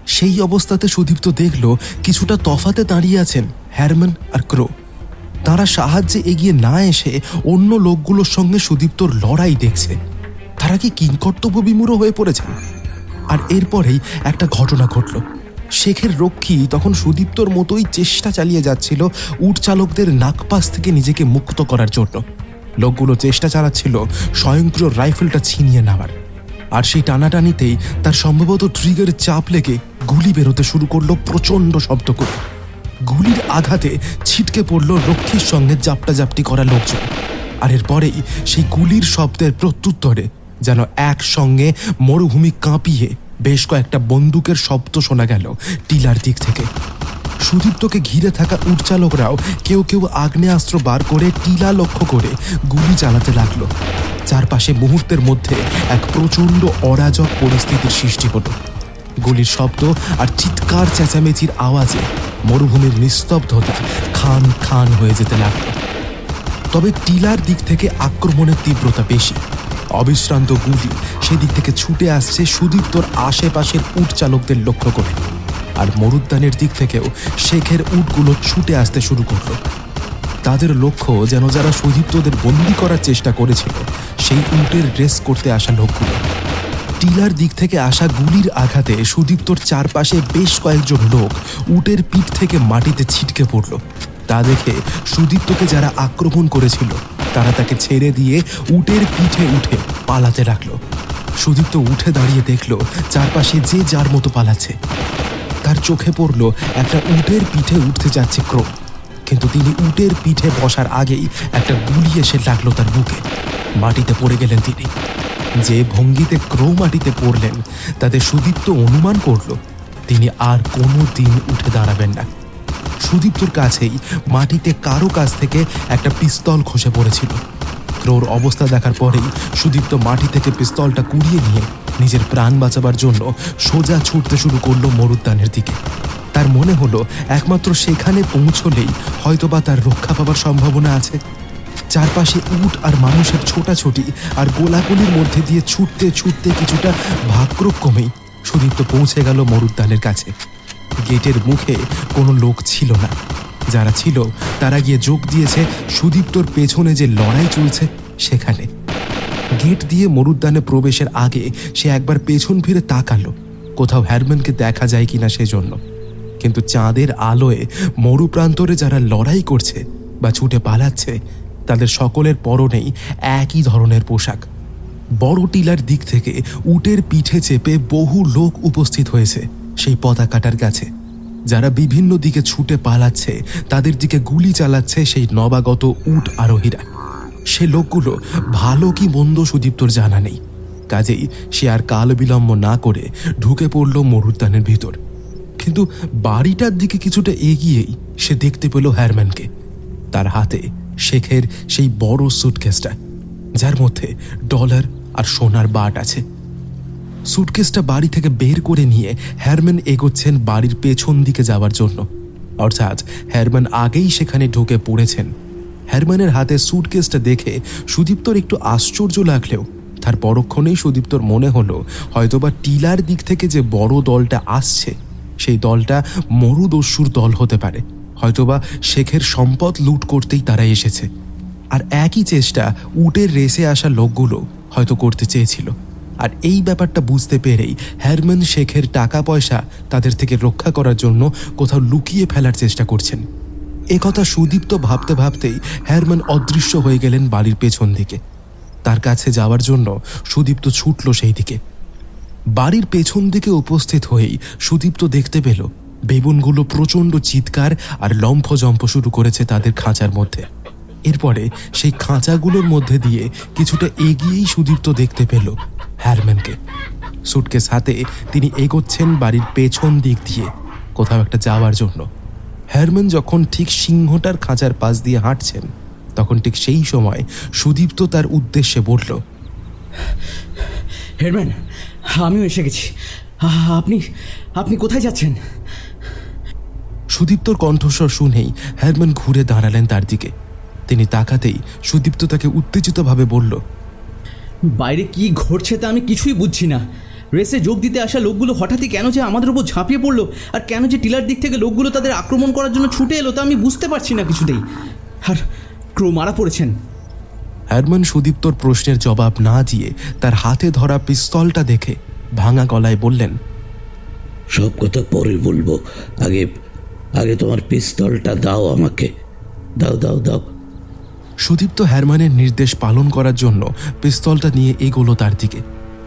সেই অবস্থাতে সুদীপ্ত দেখল কিছুটা তফাতে দাঁড়িয়ে আছেন হ্যারম্যান আর ক্রো। তারা সাহায্যে এগিয়ে না এসে অন্য লোকগুলোর সঙ্গে সুদীপ্তর লড়াই দেখছে। তারা কি কিংকর্তব্য বিমূঢ় হয়ে পড়েছেন? আর এরপরেই একটা ঘটনা ঘটল। শেখের রক্ষী তখন সুদীপ্তর মতোই চেষ্টা চালিয়ে যাচ্ছিল উট চালকদের নাকপাশ থেকে নিজেকে মুক্ত করার জন্য। লোকগুলো চেষ্টা চালাচ্ছিল স্বয়ংক্রিয় রাইফেলটা ছিনিয়ে নেওয়ার, আর সেই টানাটানিতেই তার সম্ভবত ট্রিগারে চাপ লেগে গুলি বেরোতে শুরু করলো প্রচণ্ড শব্দ করে। গুলির আঘাতে ছিটকে পড়ল রক্ষীর সঙ্গে জাপটাজাপটি করা লোকজন। আর এরপরেই সেই গুলির শব্দের প্রত্যুত্তরে যেন একসঙ্গে মরুভূমি কাঁপিয়ে বেশ কয়েকটা বন্দুকের শব্দ শোনা গেল টিলার দিক থেকে। সুদীপ্তকে ঘিরে থাকা উটচালকরাও কেউ কেউ আগ্নেয়াস্ত্র বার করে টিলা লক্ষ্য করে গুলি চালাতে লাগলো। চারপাশে মুহূর্তের মধ্যে এক প্রচণ্ড অরাজক পরিস্থিতির সৃষ্টি হলো। গুলির শব্দ আর চিৎকার চেঁচামেচির আওয়াজে মরুভূমির নিস্তব্ধতা খান খান হয়ে যেতে লাগল। তবে টিলার দিক থেকে আক্রমণের তীব্রতা বেশি। অবিশ্রান্ত গুলি সেদিক থেকে ছুটে আসছে সুদীপ্তর আশেপাশের উট চালকদের লক্ষ্য করে। আর মরুদ্যানের দিক থেকেও শেখের উটগুলো ছুটে আসতে শুরু করলো। তাদের লক্ষ্য যেন যারা সুদীপ্তদের বন্দি করার চেষ্টা করেছিল সেই উটের রেস করতে আসা লোকগুলো। টিলার দিক থেকে আসা গুলির আঘাতে সুদীপ্তর চারপাশে বেশ কয়েকজন লোক উটের পিঠ থেকে মাটিতে ছিটকে পড়ল। তা দেখে সুদীপ্তকে যারা আক্রমণ করেছিল তারা তাকে ছেড়ে দিয়ে উটের পিঠে উঠে পালাতে লাগলো। সুদীপ্ত উঠে দাঁড়িয়ে দেখল চারপাশে যে যার মতো পালাচ্ছে। তার চোখে পড়ল একটা উটের পিঠে উঠতে যাচ্ছে ক্রো, কিন্তু তিনি উটের পিঠে বসার আগেই একটা গুলি এসে লাগলো তার বুকে। মাটিতে পড়ে গেলেন তিনি। যে ভঙ্গিতে ক্রো মাটিতে পড়লেন তাতে সুদীপ্ত অনুমান করল তিনি আর কোনো দিন উঠে দাঁড়াবেন না। সুদীপ্তর কাছেই মাটিতে কারো কাছ থেকে একটা পিস্তল খসে পড়েছিল। ক্রোর অবস্থা দেখার পরেই সুদীপ্ত মাটি থেকে পিস্তলটা কুড়িয়ে নিয়ে নিজের প্রাণ বাঁচাবার জন্য সোজা ছুটতে শুরু করলো মরুদ্যানের দিকে। তার মনে হলো একমাত্র সেখানে পৌঁছলেই হয়তোবা তার রক্ষা পাবার সম্ভাবনা আছে। চারপাশে উট আর মানুষের ছোটাছুটি আর গোলাগুলির মধ্যে দিয়ে ছুটতে ছুটতে কিছুটা ভাগ্যক্রমেই সুদীপ্ত পৌঁছে গেল মরুদ্যানের কাছে। গেটের মুখে কোনো লোক ছিল না। যারা ছিল তারা গিয়ে যোগ দিয়েছে সুদীপ্তর পেছনে যে লড়াই চলছে সেখানে। গেট দিয়ে মরুদ্যানে প্রবেশের আগে সে একবার পেছন ফিরে তাকালো কোথাও হ্যারম্যানকে দেখা যায় কিনা সেজন্য। কিন্তু চাঁদের আলোয় মরুপ্রান্তরে যারা লড়াই করছে বা ছুটে পালাচ্ছে তাদের সকলের পরনেই একই ধরনের পোশাক। বড় টিলার দিক থেকে উটের পিঠে চেপে বহু লোক উপস্থিত হয়েছে সেই পতাকাটার কাছে। যারা বিভিন্ন দিকে ছুটে পালাচ্ছে তাদের দিকে গুলি চালাচ্ছে সেই নবাগত উট আরোহীরা। সে লোকগুলো ভালো কি মন্দ সুদীপ্তর জানা নেই, কাজেই সে আর কাল বিলম্ব না করে ঢুকে পড়ল মরুদ্যানের ভিতর। কিন্তু বাড়িটার দিকে কিছুটা এগিয়েই সে দেখতে পেল হ্যারম্যানকে। তার হাতে শেখের সেই বড় সুটকেসটা যার মধ্যে ডলার আর সোনার বাট আছে। সুটকেসটা বাড়ি থেকে বের করে নিয়ে হ্যারম্যান এগোচ্ছেন বাড়ির পেছন দিকে যাওয়ার জন্য, অর্থাৎ হ্যারম্যান আগেই সেখানে ঢুকে পড়েছেন। হ্যারম্যানের হাতে সুটকেসটা দেখে সুদীপ্তর একটু আশ্চর্য লাগলেও তার পরক্ষণেই সুদীপ্তর মনে হলো হয়তোবা টিলার দিক থেকে যে বড় দলটা আসছে সেই দলটা মরুদস্যুর দল হতে পারে, হয়তোবা শেখের সম্পদ লুট করতেই তারা এসেছে। আর একই চেষ্টা উটের রেসে আসা লোকগুলো হয়তো করতে চেয়েছিল। আর এই ব্যাপারটা বুঝতে পেরেই হ্যারম্যান শেখের টাকা পয়সা তাদের থেকে রক্ষা করার জন্য কোথাও লুকিয়ে ফেলার চেষ্টা করছেন। একথা সুদীপ্ত ভাবতে ভাবতেই হ্যারম্যান অদৃশ্য হয়ে গেলেন বাড়ির পেছন দিকে। তার কাছে যাওয়ার জন্য সুদীপ্ত ছুটল সেই দিকে। বাড়ির পেছন দিকে উপস্থিত হয়েই সুদীপ্ত দেখতে পেল বেবুনগুলো প্রচণ্ড চিৎকার আর লম্ফজম্প শুরু করেছে তাদের খাঁচার মধ্যে। এরপরে সেই খাঁচাগুলোর মধ্যে দিয়ে কিছুটা এগিয়েই সুদীপ্ত দেখতে পেল হ্যারম্যানকে। সুটকেস হাতে তিনি এগোচ্ছেন বাড়ির পেছন দিক দিয়ে কোথাও একটা যাওয়ার জন্য। হ্যারম্যান যখন ঠিক সিংহটার খাঁচার পাশ দিয়ে হাঁটছেন তখন ঠিক সেই সময় সুদীপ্ত তার উদ্দেশ্যে বলল, হেরম্যান, আমিও এসে গেছি। আপনি আপনি কোথায় যাচ্ছেন? সুদীপ্তর কণ্ঠস্বর শুনেই হ্যারম্যান ঘুরে দাঁড়ালেন তার দিকে। তিনি তাকাতেই সুদীপ্ত তাকে উত্তেজিতভাবে বলল, বাইরে কি ঘটছে তা আমি কিছুই বুঝছি না। রেসে যোগ দিতে আসা লোকগুলো হঠাৎই কেন যে আমাদের উপর ঝাঁপিয়ে পড়লো, আর কেন যে টিলার দিক থেকে লোকগুলো তাদের আক্রমণ করার জন্য ছুটে এলো তা আমি বুঝতে পারছি না কিছুতেই। আর ক্রো মারা পড়েছেন। হ্যারম্যান সুদীপ্তর প্রশ্নের জবাব না দিয়ে তার হাতে ধরা পিস্তলটা দেখে ভাঙা গলায় বললেন, সব কথা পরে বলবো, আগে আগে তোমার পিস্তলটা দাও আমাকে, দাও দাও দাও। সুদীপ্ত হ্যারম্যানের নির্দেশ পালন করার জন্য পিস্তলটা নিয়ে এগোলো তার দিকে।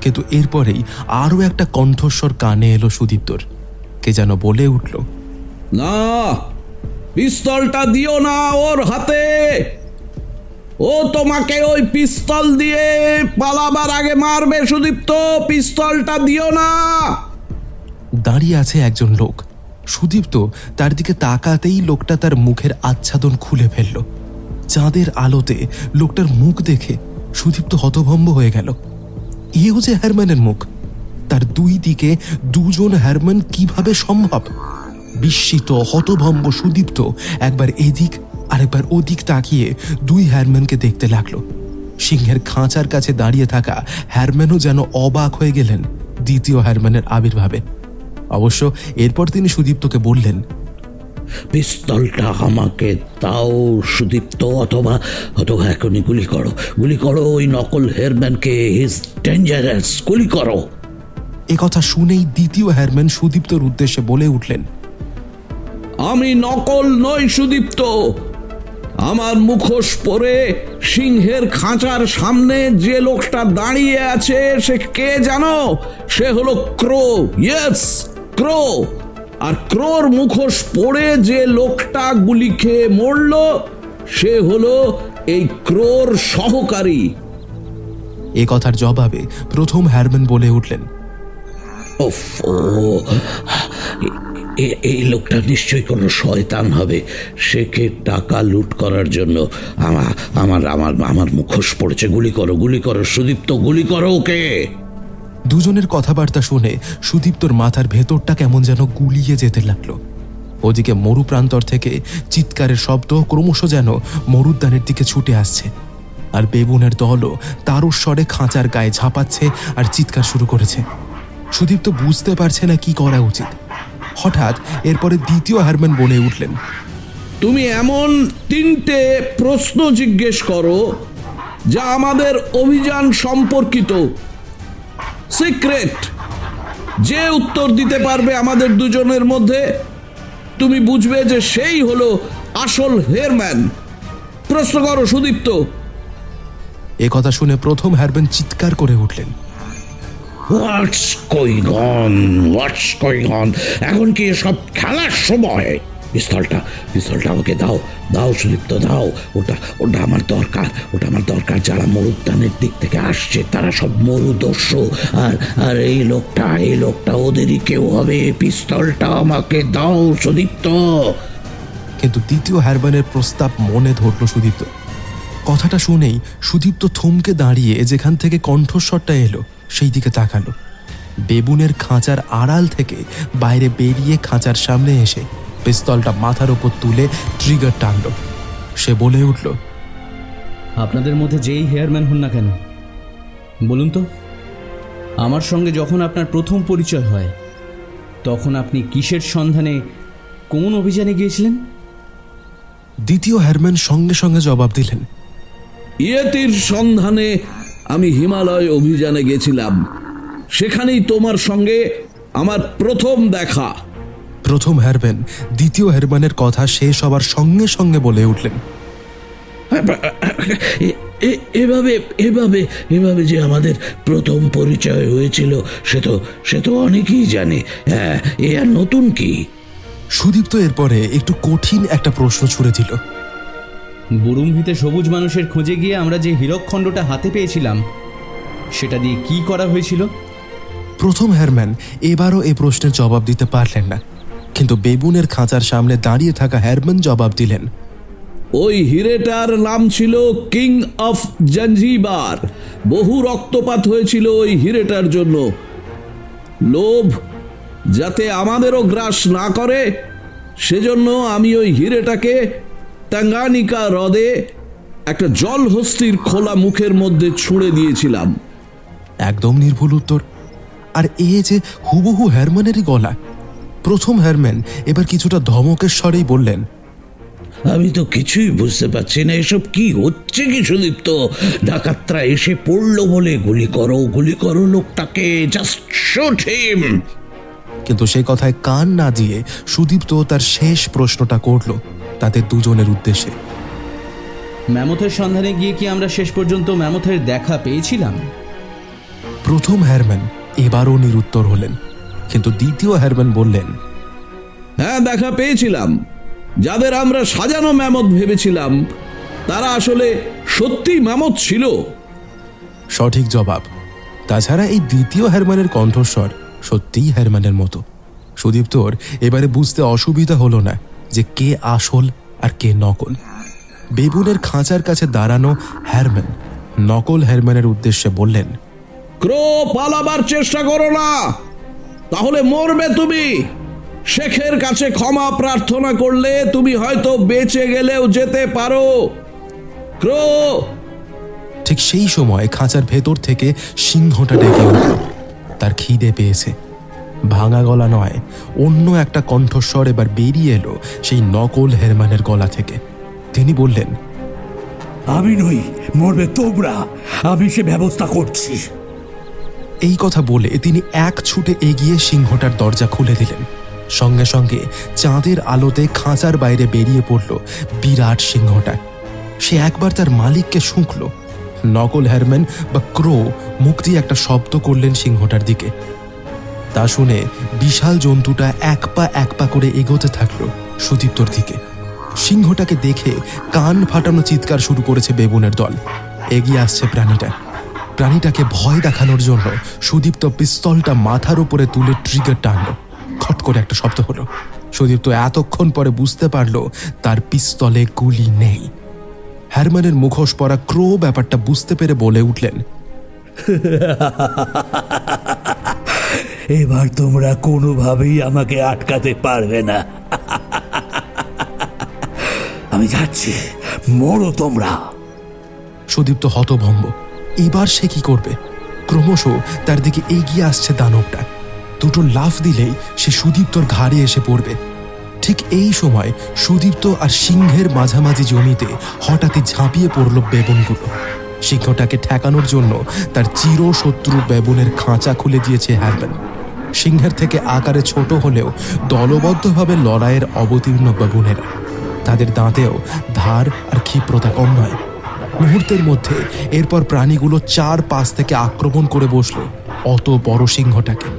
কিন্তু এরপরেই আরও একটা কণ্ঠস্বর কানে এলো সুদীপ্তর। কে যেন বলে উঠল, না, পিস্তলটা দিও না ওর হাতে। ও তোমাকে ওই পিস্তল দিয়ে পালাবার আগে মারবে সুদীপ্ত, পিস্তলটা দিও না। দাঁড়িয়ে আছে একজন লোক। সুদীপ্ত তার দিকে তাকাতেই লোকটা তার মুখের আচ্ছাদন খুলে ফেলল। চাঁদের আলোতে লোকটার মুখ দেখে সুদীপ্ত হতভম্ব হয়ে গেল। এও যে হ্যারম্যানের মুখ। তার দুই দিকে দুজন হ্যারম্যান কিভাবে সম্ভব? বিস্মিত হতভম্ব সুদীপ্ত একবার এদিক আরেকবার ওদিক তাকিয়ে দুই হ্যারম্যানকে দেখতে লাগলো। সিংহের খাঁচার কাছে দাঁড়িয়ে থাকা হ্যারম্যানও যেন অবাক হয়ে গেলেন দ্বিতীয় হ্যারম্যানের আবির্ভাবে। অবশ্য এরপর তিনি সুদীপ্তকে বললেন, পিস্তলটা আমাকে দাও সুদীপ্ত, অথবা অথবা এখনই গুলি করো, গুলি করো ওই নকল হেয়ারম্যানকে, হিজ ডেঞ্জারাস, গুলি করো। একথা শুনেই দ্বিতীয় হ্যারম্যান সুদীপ্তর উদ্দেশ্যে বলে উঠলেন, আমি নকল নই সুদীপ্ত। আমার মুখোশ পরে সিংহের খাঁচার সামনে যে লোকটা দাঁড়িয়ে আছে সে কে জানো? সে হলো ক্রো। ইয়েস, ক্রো। আর ক্রোর মুখোশ পরে যে লোকটা গুলি খেয়ে মরল সে হলো এই ক্রোর সহকারী। এ কথার জবাবে প্রথম হ্যারম্যান বলে উঠলেন, ওফো, এই লোকটা নিশ্চয়ই কোনো শয়তান হবে। শেখে টাকা লুট করার জন্য আমার আমার আমার মুখোশ পড়েছে। গুলি করো, গুলি করো সুদীপ্ত, গুলি করো ওকে। দুজনের কথাবার্তা শুনে সুদীপ্তর মাথার ভেতরটা কেমন যেন গুলিয়ে যেতে লাগলো। ওদিকে মরু প্রান্তর থেকে চিৎকারের শব্দ ক্রমশ যেন মরুদ্যানের দিকে ছুটে আসছে। আর বেবুনের দলও তারস্বরে খাঁচার গায়ে ঝাঁপাচ্ছে আর চিৎকার শুরু করেছে। সুদীপ্ত বুঝতে পারছে না কি করা উচিত। হঠাৎ এরপরে দ্বিতীয় হ্যারম্যান বলে উঠলেন, তুমি এমন তিনটে প্রশ্ন জিজ্ঞেস করো যা আমাদের অভিযান সম্পর্কিত, সিক্রেট। যে উত্তর দিতে পারবে আমাদের দুজনের মধ্যে, তুমি বুঝবে যে সেই হলো আসল হেয়ারম্যান। প্রশ্ন করো সুদীপ্ত। এ কথা শুনে প্রথম হ্যারম্যান চিৎকার করে উঠলেন, what's going on, what's going on? এখন কি এসব খেলার সময়? পিস্তলটা আমাকে দাও, দাও সুদীপ্ত, দাও। ওটা আমার দরকার, ওটা আমার দরকার। যারা মরুদ্যানের দিক থেকে আসছে তারা সব মরুদস্যু, আর এই লোকটা ওদেরই কেউ হবে। পিস্তলটা আমাকে দাও সুদীপ্ত। কিন্তু দ্বিতীয় হ্যারম্যানের প্রস্তাব মনে ধরল সুদীপ্ত। কথাটা শুনেই সুদীপ্ত থমকে দাঁড়িয়ে যেখান থেকে কণ্ঠস্বরটা এলো সেই দিকে তাকালো। বেবুনের খাঁচার আড়াল থেকে বাইরে বেরিয়ে খাঁচার সামনে এসে পিস্তলটা মাথার ওপর তুলে ট্রিগার টানল। সে বলে উঠল, আপনাদের মধ্যে যেই হেয়ারম্যান হন না কেন, বলুন তো, আমার সঙ্গে যখন আপনার প্রথম পরিচয় হয় তখন আপনি কিসের সন্ধানে কোন অভিযানে গিয়েছিলেন? দ্বিতীয় হেয়ারম্যান সঙ্গে সঙ্গে জবাব দিলেন, ইয়েতির সন্ধানে আমি হিমালয় অভিযানে গেছিলাম। সেখানেই তোমার সঙ্গে আমার প্রথম দেখা। প্রথম হেয়ারম্যান দ্বিতীয় হেয়ারম্যানের কথা শেষ হবার সঙ্গে সঙ্গে বলে উঠলেন, এভাবে এভাবে এভাবে যে আমাদের প্রথম পরিচয় হয়েছিল সে তো অনেকেই জানে। হ্যাঁ, এ আর নতুন কি? সুদীপ্ত এরপরে একটু কঠিন একটা প্রশ্ন ছুড়ে দিল। বুরুমভিতে সবুজ মানুষের খোঁজে গিয়ে আমরা যে হীরকখণ্ডটা হাতে পেয়েছিলাম সেটা দিয়ে কি করা হয়েছিল? প্রথম হেয়ারম্যান এবারও এই প্রশ্নের জবাব দিতে পারলেন না, কিন্তু বেবুনের খাঁচার সামনে দাঁড়িয়ে থাকা হেয়ারম্যান জবাব দিলেন, ওই হিরেটার নাম ছিল কিং অফ জাঞ্জিবার। বহু রক্তপাত হয়েছিল ওই হিরেটার জন্য। লোভ যাতে আমাদেরও গ্রাস না করে সেজন্য আমি ওই হিরেটাকে টাঙ্গানিকা হ্রদে একটা জলহস্তির খোলা মুখের মধ্যে ছুঁড়ে দিয়েছিলাম। একদম নির্ভুল উত্তর। আর এ যে হুবহু হেয়ারম্যানেরই গলা। প্রথম হেয়ারম্যান এবার কিছুটা ধমকের স্বরেই বললেন, আমি তো কিছুই বুঝতে পারছি না, এসব কি হচ্ছে কি সুদীপ্ত? ডাকাতরা এসে পড়লো বলে গুলি করো লোকটাকে, জাস্ট শুট হিম। কিন্তু সেই কথায় কান না দিয়ে সুদীপ্ত তার শেষ প্রশ্নটা করল তাদের দুজনের উদ্দেশ্যে। ম্যামথের সন্ধানে গিয়ে কি আমরা শেষ পর্যন্ত ম্যামথের দেখা পেয়েছিলাম? প্রথম হেয়ারম্যান এবারও নিরুত্তর হলেন, কিন্তু দ্বিতীয় হেয়ারম্যান বললেন, হ্যাঁ, দেখা পেয়েছিলাম। যাদের আমরা সাজানো ম্যামথ ভেবেছিলাম তারা আসলে সত্যি ম্যামথ ছিল। সঠিক জবাব। তাছাড়া এই দ্বিতীয় হেয়ারম্যানের কণ্ঠস্বর সত্যিই হেয়ারম্যানের মতো। সুদীপ্তর এবারে বুঝতে অসুবিধা হলো না যে কে আসল আর কে নকল। বেবুনের খাঁচার কাছে দাঁড়ানো হেয়ারম্যান নকল হেয়ারম্যানের উদ্দেশ্যে বললেন, ক্রো, পালাবার চেষ্টা করো না, তাহলে মরবে তুমি। শেখের কাছে ক্ষমা প্রার্থনা করলে তুমি হয়তো বেঁচে গেলেও যেতে পারো। ক্রো। ঠিক সেই সময় খাঁচার ভেতর থেকে সিংহটা ডেকে উঠল। তার খিদে পেয়েছে। ভাঙা গলা নয়, অন্য একটা কণ্ঠস্বর এবার বেরিয়ে এলো সেই নকল হেয়ারম্যানের গলা থেকে। তিনি বললেন, আমি নই, মরবে তোমরা, আমি সে ব্যবস্থা করছি। এই কথা বলে তিনি এক ছুটে এগিয়ে সিংহটার দরজা খুলে দিলেন। সঙ্গে সঙ্গে চাঁদের আলোতে খাঁচার বাইরে বেরিয়ে পড়ল বিরাট সিংহটা। সে একবার তার মালিককে শুঁকল। নকল হেয়ারম্যান বা ক্রো মুখ দিয়ে একটা শব্দ করলেন সিংহটার দিকে। তা শুনে বিশাল জন্তুটা এক পা করে এগোতে থাকলো সুদীপ্তর দিকে। সিংহটাকে দেখে কান ফাটানো চিৎকার শুরু করেছে বেবুনের দল। এগিয়ে আসছে প্রাণীটাকে ভয় দেখানোর জন্য সুদীপ্ত পিস্তলটা মাথার উপরে তুলে ট্রিগার টানল। খট করে একটা শব্দ হলো। সুদীপ্ত এতক্ষণ পরে বুঝতে পারল তার পিস্তলে গুলি নেই। হেয়ারম্যানের মুখোশ পরা ক্রো ব্যাপারটা বুঝতে পেরে বলে উঠলেন, এবার তোমরা কোনোভাবেই আমাকে আটকাতে পারবে না। আমি যাচ্ছি, মরো তোমরা। সুদীপ্ত হতভম্ব। এবার সে কি করবে? ক্রমশ তার দিকে এগিয়ে আসছে দানবটা। দুটো লাফ দিলেই সে সুদীপ্তর ঘাড়ে এসে পড়বে। ঠিক এই সময় সুদীপ্ত আর সিংহের মাঝামাঝি জমিতে হঠাৎই ঝাঁপিয়ে পড়ল বেবুনগুলো। সিংহটাকে ঠেকানোর জন্য তার চিরশত্রু বেবুনের খাঁচা খুলে দিয়েছে হেয়ারম্যান। সিংহের থেকে আকারে ছোট হলেও দলবদ্ধভাবে লড়াইয়ের অবতীর্ণ বেবুনেরা। তাদের দাঁতেও ধার আর ক্ষিপ্রতা কম নয়। মুহূর্তের মধ্যে এরপর প্রাণীগুলো চার পাশ থেকে আক্রমণ করে বসলো অত বড় সিংহটাকে।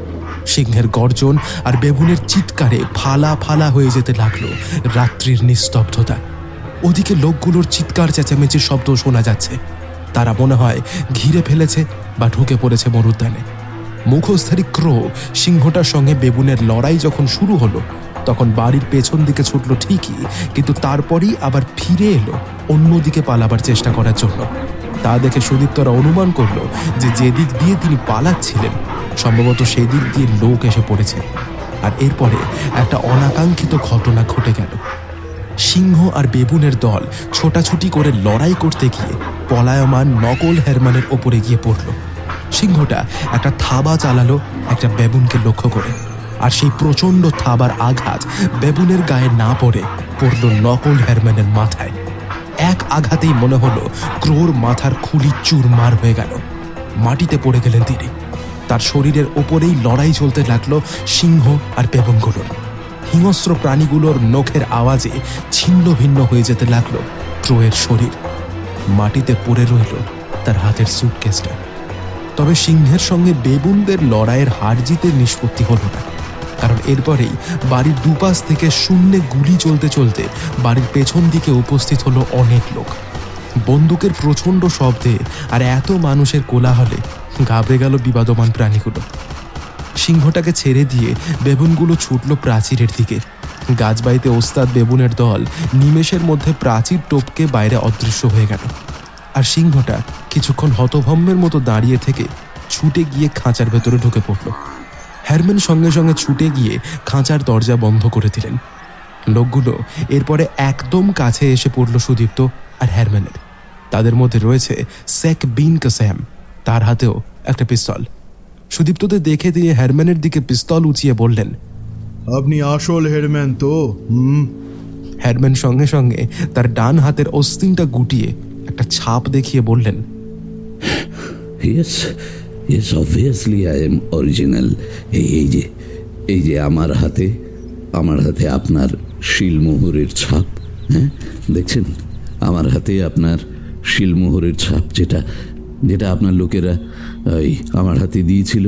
সিংহের গর্জন আর বেবুনের চিৎকারে ফালা ফালা হয়ে যেতে লাগলো রাত্রির নিস্তব্ধতা। ওদিকে লোকগুলোর চিৎকার চেঁচামেচির শব্দ শোনা যাচ্ছে। তারা মনে হয় ঘিরে ফেলেছে বা ঢুকে পড়েছে মরুদ্যানে। মুখোশধারী ক্রো সিংহটার সঙ্গে বেবুনের লড়াই যখন শুরু হলো তখন বাড়ির পেছন দিকে ছুটল ঠিকই, কিন্তু তারপরেই আবার ফিরে এলো অন্যদিকে পালাবার চেষ্টা করার জন্য। তা দেখে সুদীপ্তরা অনুমান করলো যে যেদিক দিয়ে তিনি পালাচ্ছিলেন সম্ভবত সেই দিক দিয়ে লোক এসে পড়েছে। আর এরপরে একটা অনাকাঙ্ক্ষিত ঘটনা ঘটে গেল। সিংহ আর বেবুনের দল ছোটাছুটি করে লড়াই করতে গিয়ে পলায়মান নকল হেরম্যানের ওপরে গিয়ে পড়ল। সিংহটা একটা থাবা চালালো একটা বেবুনকে লক্ষ্য করে, আর সেই প্রচণ্ড থাবার আঘাত বেবুনের গায়ে না পড়ে পড়ল নকল হেরম্যানের মাথায়। এক আঘাতেই মনে হলো ক্রোর মাথার খুলি চুরমার হয়ে গেল। মাটিতে পড়ে গেলেন তিনি। তার শরীরের ওপরেই লড়াই চলতে লাগলো সিংহ আর বেবুনগুলোর। হিংস্র প্রাণীগুলোর নখের আওয়াজে ছিন্ন ভিন্ন হয়ে যেতে লাগলো ক্রোয়ের শরীর। মাটিতে পড়ে রইল তার হাতের সুটকেসটা। তবে সিংহের সঙ্গে বেবুনদের লড়াইয়ের হার জিতের নিষ্পত্তি হলো না, কারণ এরপরেই বাড়ির দুপাশ থেকে শূন্যে গুলি চলতে চলতে বাড়ির পেছন দিকে উপস্থিত হলো অনেক লোক। বন্দুকের প্রচণ্ড শব্দে আর এত মানুষের কোলাহলে ঘাবড়ে গেল বিবাদমান প্রাণীগুলো। সিংহটাকে ছেড়ে দিয়ে বেবুনগুলো ছুটল প্রাচীরের দিকে। গাছবাড়িতে ওস্তাদ বেবুনের দল নিমেষের মধ্যে প্রাচীর টপকে বাইরে অদৃশ্য হয়ে গেল। আর সিংহটা কিছুক্ষণ হতভম্বের মতো দাঁড়িয়ে থেকে ছুটে গিয়ে খাঁচার ভেতরে ঢুকে পড়ল। হেরম্যান সঙ্গে সঙ্গে ছুটে গিয়ে খাঁচার দরজা বন্ধ করে দিলেন। লোকগুলো এরপরে একদম কাছে এসে পড়ল সুদীপ্ত আর হেরম্যানের। তাদের মধ্যে রয়েছে শেখ বিন কাসেম, তার হাতেও একটা পিস্তল। সুদীপ্তদের দেখে তিনি হেরম্যানের দিকে পিস্তল উঁচিয়ে বললেন, আপনি আসল হেরম্যান তো? হেরম্যান সঙ্গে সঙ্গে তার ডান হাতের অস্তিনটা গুটিয়ে একটা ছাপ দেখিয়ে বললেন, yes yes, obviously I am original. এই যে আমার হাতে আপনার শিলমোহরের ছাপ। হ্যাঁ, দেখছেন আমার হাতে আপনার শিলমোহরের ছাপ, যেটা আপনার লোকেরা আমার হাতে দিয়েছিল।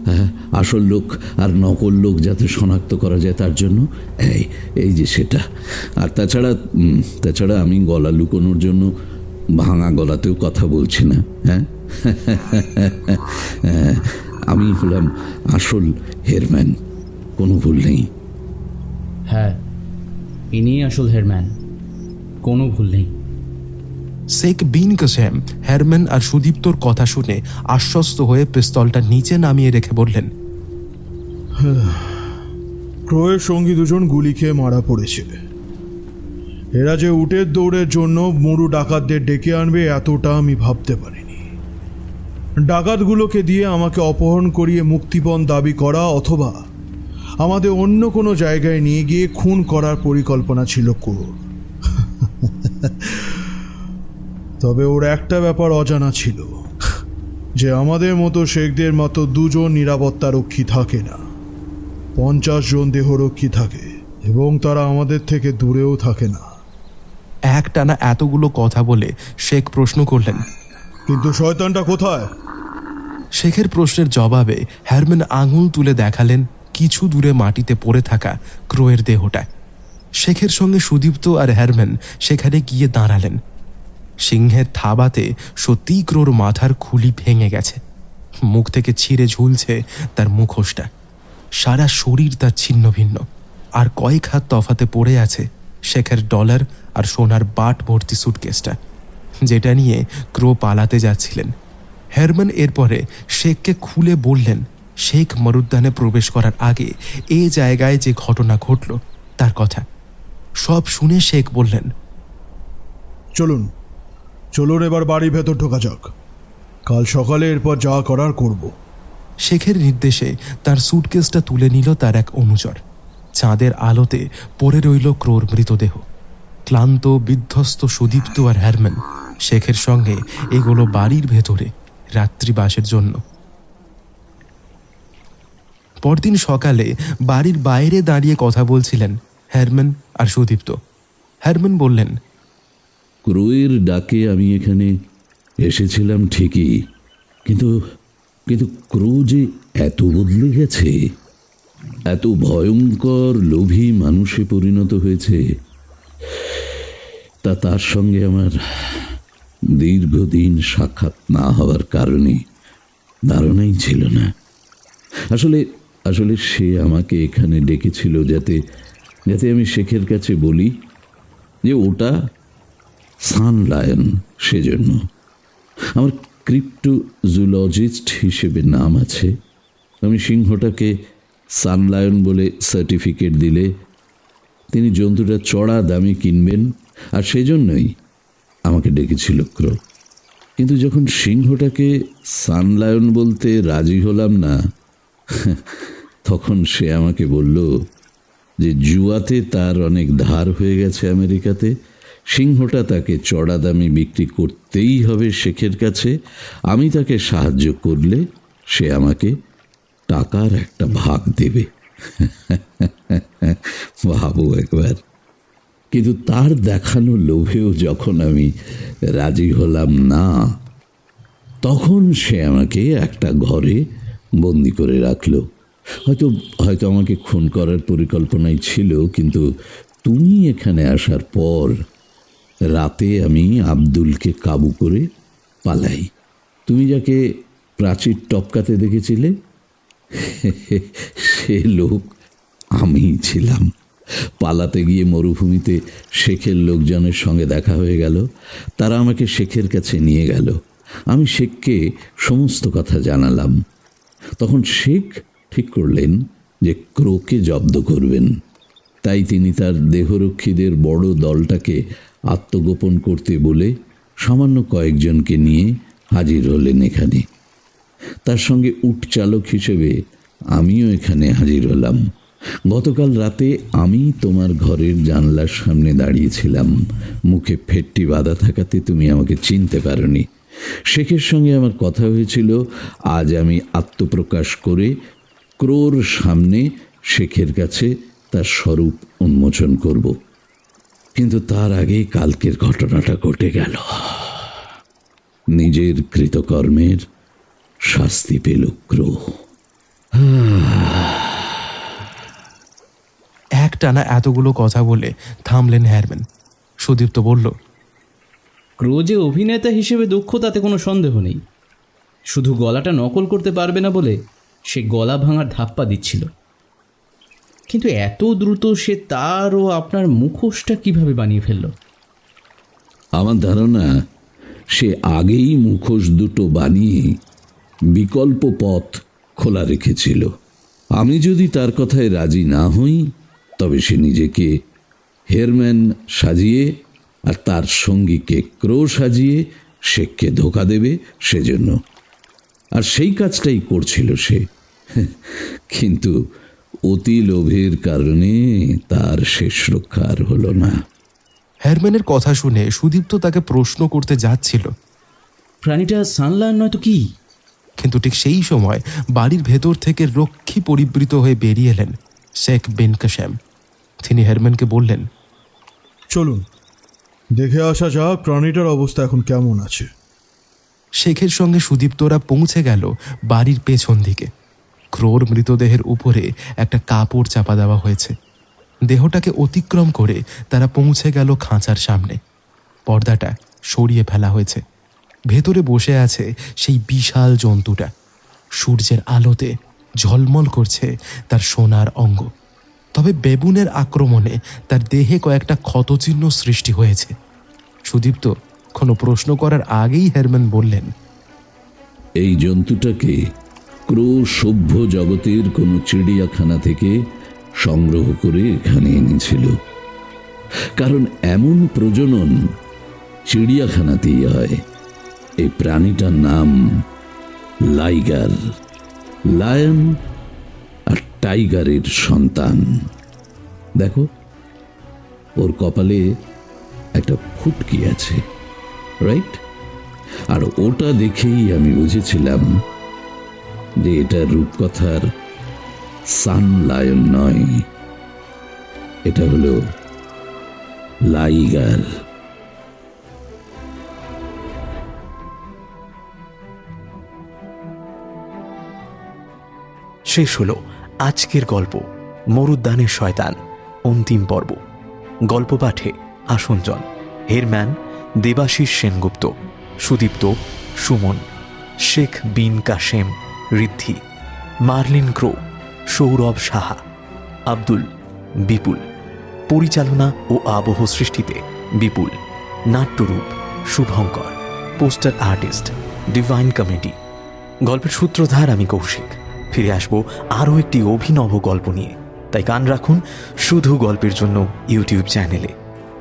হ্যাঁ, আসল লোক আর নকল লোক যাতে শনাক্ত করা যায় তার জন্য। এই যে সেটা। আর তাছাড়া আমি গলা লুকোনোর জন্য ভাঙা গলাতেও কথা বলছি না। হ্যাঁ, আমি হলাম আসল হেরম্যান, কোনো ভুল নেই। হ্যাঁ, ইনি আসল হেরম্যান, কোনো ভুল নেই। শেখ বিন কাসেম হেরম্যান আর সুদীপ্তর কথা শুনে আশ্বস্ত হয়ে পিস্তলটা নিচে নামিয়ে রেখে বললেন, ক্রোয়ের সঙ্গী দুজন গুলি খেয়ে মারা পড়েছে। এরা যে উটের দৌড়ের জন্য মরু ডাকাতদের ডেকে আনবে এতটা আমি ভাবতে পারিনি। ডাকাতগুলোকে দিয়ে আমাকে অপহরণ করিয়ে মুক্তিপণ দাবি করা অথবা আমাদের অন্য কোনো জায়গায় নিয়ে গিয়ে খুন করার পরিকল্পনা ছিল ক্রোর। তবে ওর একটা ব্যাপার অজানা ছিল, যে আমাদের মতো শেখদের মতো দুজন নিরাপত্তা রক্ষী থাকে না, 50 জন দেহরক্ষী থাকে, এবং তারা আমাদের থেকে দূরেও থাকে না। একটানা এতগুলো কথা বলে শেখ প্রশ্ন করলেন, কিন্তু শয়তানটা কোথায়? শেখের প্রশ্নের জবাবে হেরম্যান আঙুল তুলে দেখালেন কিছু দূরে মাটিতে পড়ে থাকা ক্রোয়ের দেহটা। শেখের সঙ্গে সুদীপ্ত আর হেরম্যান সেখানে গিয়ে দাঁড়ালেন। সিংহের থাবাতে সত্যিই ক্রোর মাথার খুলি ভেঙে গেছে। মুখ থেকে ছিঁড়ে ঝুলছে তার মুখোশটা। সারা শরীর তার ছিন্ন ভিন্ন, আর কয়েক হাত তফাতে পড়ে আছে শেখের ডলার আর সোনার বাট ভর্তি সুটকেসটা, যেটা নিয়ে ক্রো পালাতে যাচ্ছিলেন। হেরম্যান এরপরে শেখকে খুলে বললেন শেখ মরুদ্যানে প্রবেশ করার আগে এ জায়গায় যে ঘটনা ঘটল তার কথা। সব শুনে শেখ বললেন, চলুন এবার বাড়ির ভেতর ঢোকা যাক। কাল সকালে এরপর যা করার করব। শেখের নির্দেশে তার সুটকেসটা তুলে নিল তার এক অনুচর। চাঁদের আলোতে পড়ে রইল ক্রোর মৃতদেহ। ক্লান্ত বিধ্বস্ত সুদীপ্ত আর হেরম্যান শেখের সঙ্গে এগুলো বাড়ির ভেতরে রাত্রিবাসের জন্য। পরদিন সকালে বাড়ির বাইরে দাঁড়িয়ে কথা বলছিলেন হেরম্যান আর সুদীপ্ত। হেরম্যান বললেন, ক্রোয়ের ডাকে আমি এখানে এসেছিলাম ঠিকই, কিন্তু ক্রো যে এত বদলে গেছে, এত ভয়ঙ্কর লোভী মানুষে পরিণত হয়েছে, তার সঙ্গে আমার দীর্ঘদিন সাক্ষাৎ না হওয়ার কারণে ধারণাই ছিল না। আসলে সে আমাকে এখানে ডেকেছিল যাতে আমি শেখের কাছে বলি যে ওটা সান লায়ন। সেজন্য আমার ক্রিপ্টোজুলজিস্ট হিসেবে নাম আছে, আমি সিংহটাকে সানলায়ন বলে সার্টিফিকেট দিলে তিনি জন্তুটা চড়া দামে কিনবেন, আর সেজন্যই আমাকে ডেকেছিল ক্রো। কিন্তু যখন সিংহটাকে সানলায়ন বলতে রাজি হলাম না, তখন সে আমাকে বলল যে জুয়াতে তার অনেক ধার হয়ে গেছে আমেরিকাতে, সিংহটা তাকে চড়া দামে বিক্রি করতেই হবে শেখের কাছে। আমি তাকে সাহায্য করলে সে আমাকে টাকার একটা ভাগ দেবে। ভাবো একবার। কিন্তু তার দেখানো লোভেও যখন আমি রাজি হলাম না, তখন সে আমাকে একটা ঘরে বন্দি করে রাখলো। হয়তো হয়তো আমাকে খুন করার পরিকল্পনাই ছিল, কিন্তু তুমি এখানে আসার পর রাতে আমি আব্দুলকে কাবু করে পালাই। তুমি যাকে প্রাচীর টপকাতে দেখেছিলে, সে লোক আমিই ছিলাম। পালাতে গিয়ে মরুভূমিতে শেখের লোকজনের সঙ্গে দেখা হয়ে গেল। তারা আমাকে শেখের কাছে নিয়ে গেল। আমি শেখকে সমস্ত কথা জানালাম। তখন শেখ ঠিক করলেন যে ক্রোকে জব্দ করবেন। তাই তিনি তার দেহরক্ষীদের বড় দলটাকে আত্মগোপন করতে বলে সামান্য কয়েকজনকে নিয়ে হাজির হলেন এখানে। তার সঙ্গে উট চালক হিসেবে আমিও এখানে হাজির হলাম। গতকাল রাতে আমি তোমার ঘরের জানলার সামনে দাঁড়িয়েছিলাম। মুখে ফেটটি বাঁধা থাকাতে তুমি আমাকে চিনতে পারোনি। শেখের সঙ্গে আমার কথা হয়েছিল, আজ আমি আত্মপ্রকাশ করে ক্রোর সামনে শেখের কাছে তার স্বরূপ উন্মোচন করব। কিন্তু তার আগেই কালকের ঘটনাটা ঘটে গেল। নিজের কৃতকর্মের শাস্তি পেল ক্রো। একটানা এতগুলো কথা বলে থামলেন হেরম্যান। সুদীপ্ত বলল, ক্রো যে অভিনেতা হিসেবে দক্ষ তাতে কোনো সন্দেহ নেই, শুধু গলাটা নকল করতে পারবে না বলে সে গলা ভাঙার ধাপ্পা দিচ্ছিল। কিন্তু এত দ্রুত সে তার ও আপনার মুখোশটা কিভাবে বানিয়ে ফেলল? আমার ধারণা সে আগেই মুখোশ দুটো বানিয়ে বিকল্প পথ খোলা রেখেছিল। আমি যদি তার কথায় রাজি না হই, তবে সে নিজেকে হেরম্যান সাজিয়ে আর তার সঙ্গীকে ক্রো সাজিয়ে শেখকে ধোঁকা দেবে সেজন্য। আর সেই কাজটাই করছিল সে। কিন্তু অতি লোভের কারণে তার শেষ রক্ষা আর হলো না। হেরম্যানের কথা শুনে সুদীপ্ত তাকে প্রশ্ন করতে যাচ্ছিল, প্রাণীটা সানলায়ন নয়তো কি? কিন্তু ঠিক সেই সময় বাড়ির ভেতর থেকে রক্ষী পরিবৃত হয়ে বেরিয়ে এলেন শেখ বিন কাসেম। তিনি হেরম্যানকে বললেন, চলুন দেখে আসা যাক প্রাণীটার অবস্থা এখন কেমন আছে। শেখের সঙ্গে সুদীপ্তরা পৌঁছে গেল বাড়ির পেছন দিকে। ক্রোর মৃতদেহের উপরে একটা কাপড় চাপা দেওয়া হয়েছে। দেহটাকে অতিক্রম করে তারা পৌঁছে গেল খাঁচার সামনে। পর্দাটা সরিয়ে ফেলা হয়েছে। ভেতরে বসে আছে সেই বিশাল জন্তুটা। সূর্যের আলোতে ঝলমল করছে তার সোনার অঙ্গ। তবে বেবুনের আক্রমণে তার দেহে কয়েকটা ক্ষতচিহ্ন সৃষ্টি হয়েছে। সুদীপ্ত কোনো প্রশ্ন করার আগেই হেরম্যান বললেন, এই জন্তুটাকে ক্রো সভ্য জগতের কোনো চিড়িয়াখানা থেকে সংগ্রহ করে এখানে এনেছিল। কারণ এমন প্রজনন চিড়িয়াখানাতেই হয়। এই প্রাণীটার নাম লাইগার। লায়ন আর টাইগারের সন্তান। দেখো, ওর কপালে একটা ফুটকি আছে, রাইট? আর ওটা দেখেই আমি বুঝেছিলাম যে এটা রূপকথার সান লায়ন নয়, এটা হলো লাইগার। শেষ হলো আজকের গল্প মরুদ্যানের শয়তান অন্তিম পর্ব। গল্প পাঠে Asanjan, Herman Debashis Sengupta, Sudipta Suman, Sheikh bin Kasem Riddhi, Marlin Crow Sourav Saha, Abdul Bipul. পরিচালনা ও আবহ সৃষ্টিতে বিপুল। নাট্যরূপ Subhankar. Poster artist Divine Comedy. গল্পের সূত্রধার আমি কৌশিক। ফিরে আসবো আরও একটি অভিনব গল্প নিয়ে। তাই কান রাখুন শুধু গল্পের জন্য ইউটিউব চ্যানেলে।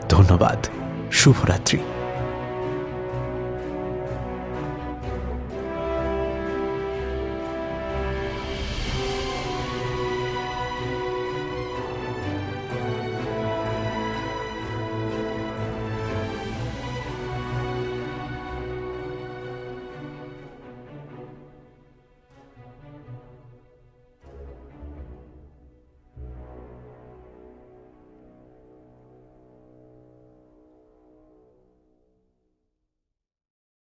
ধন্যবাদ। শুভরাত্রি।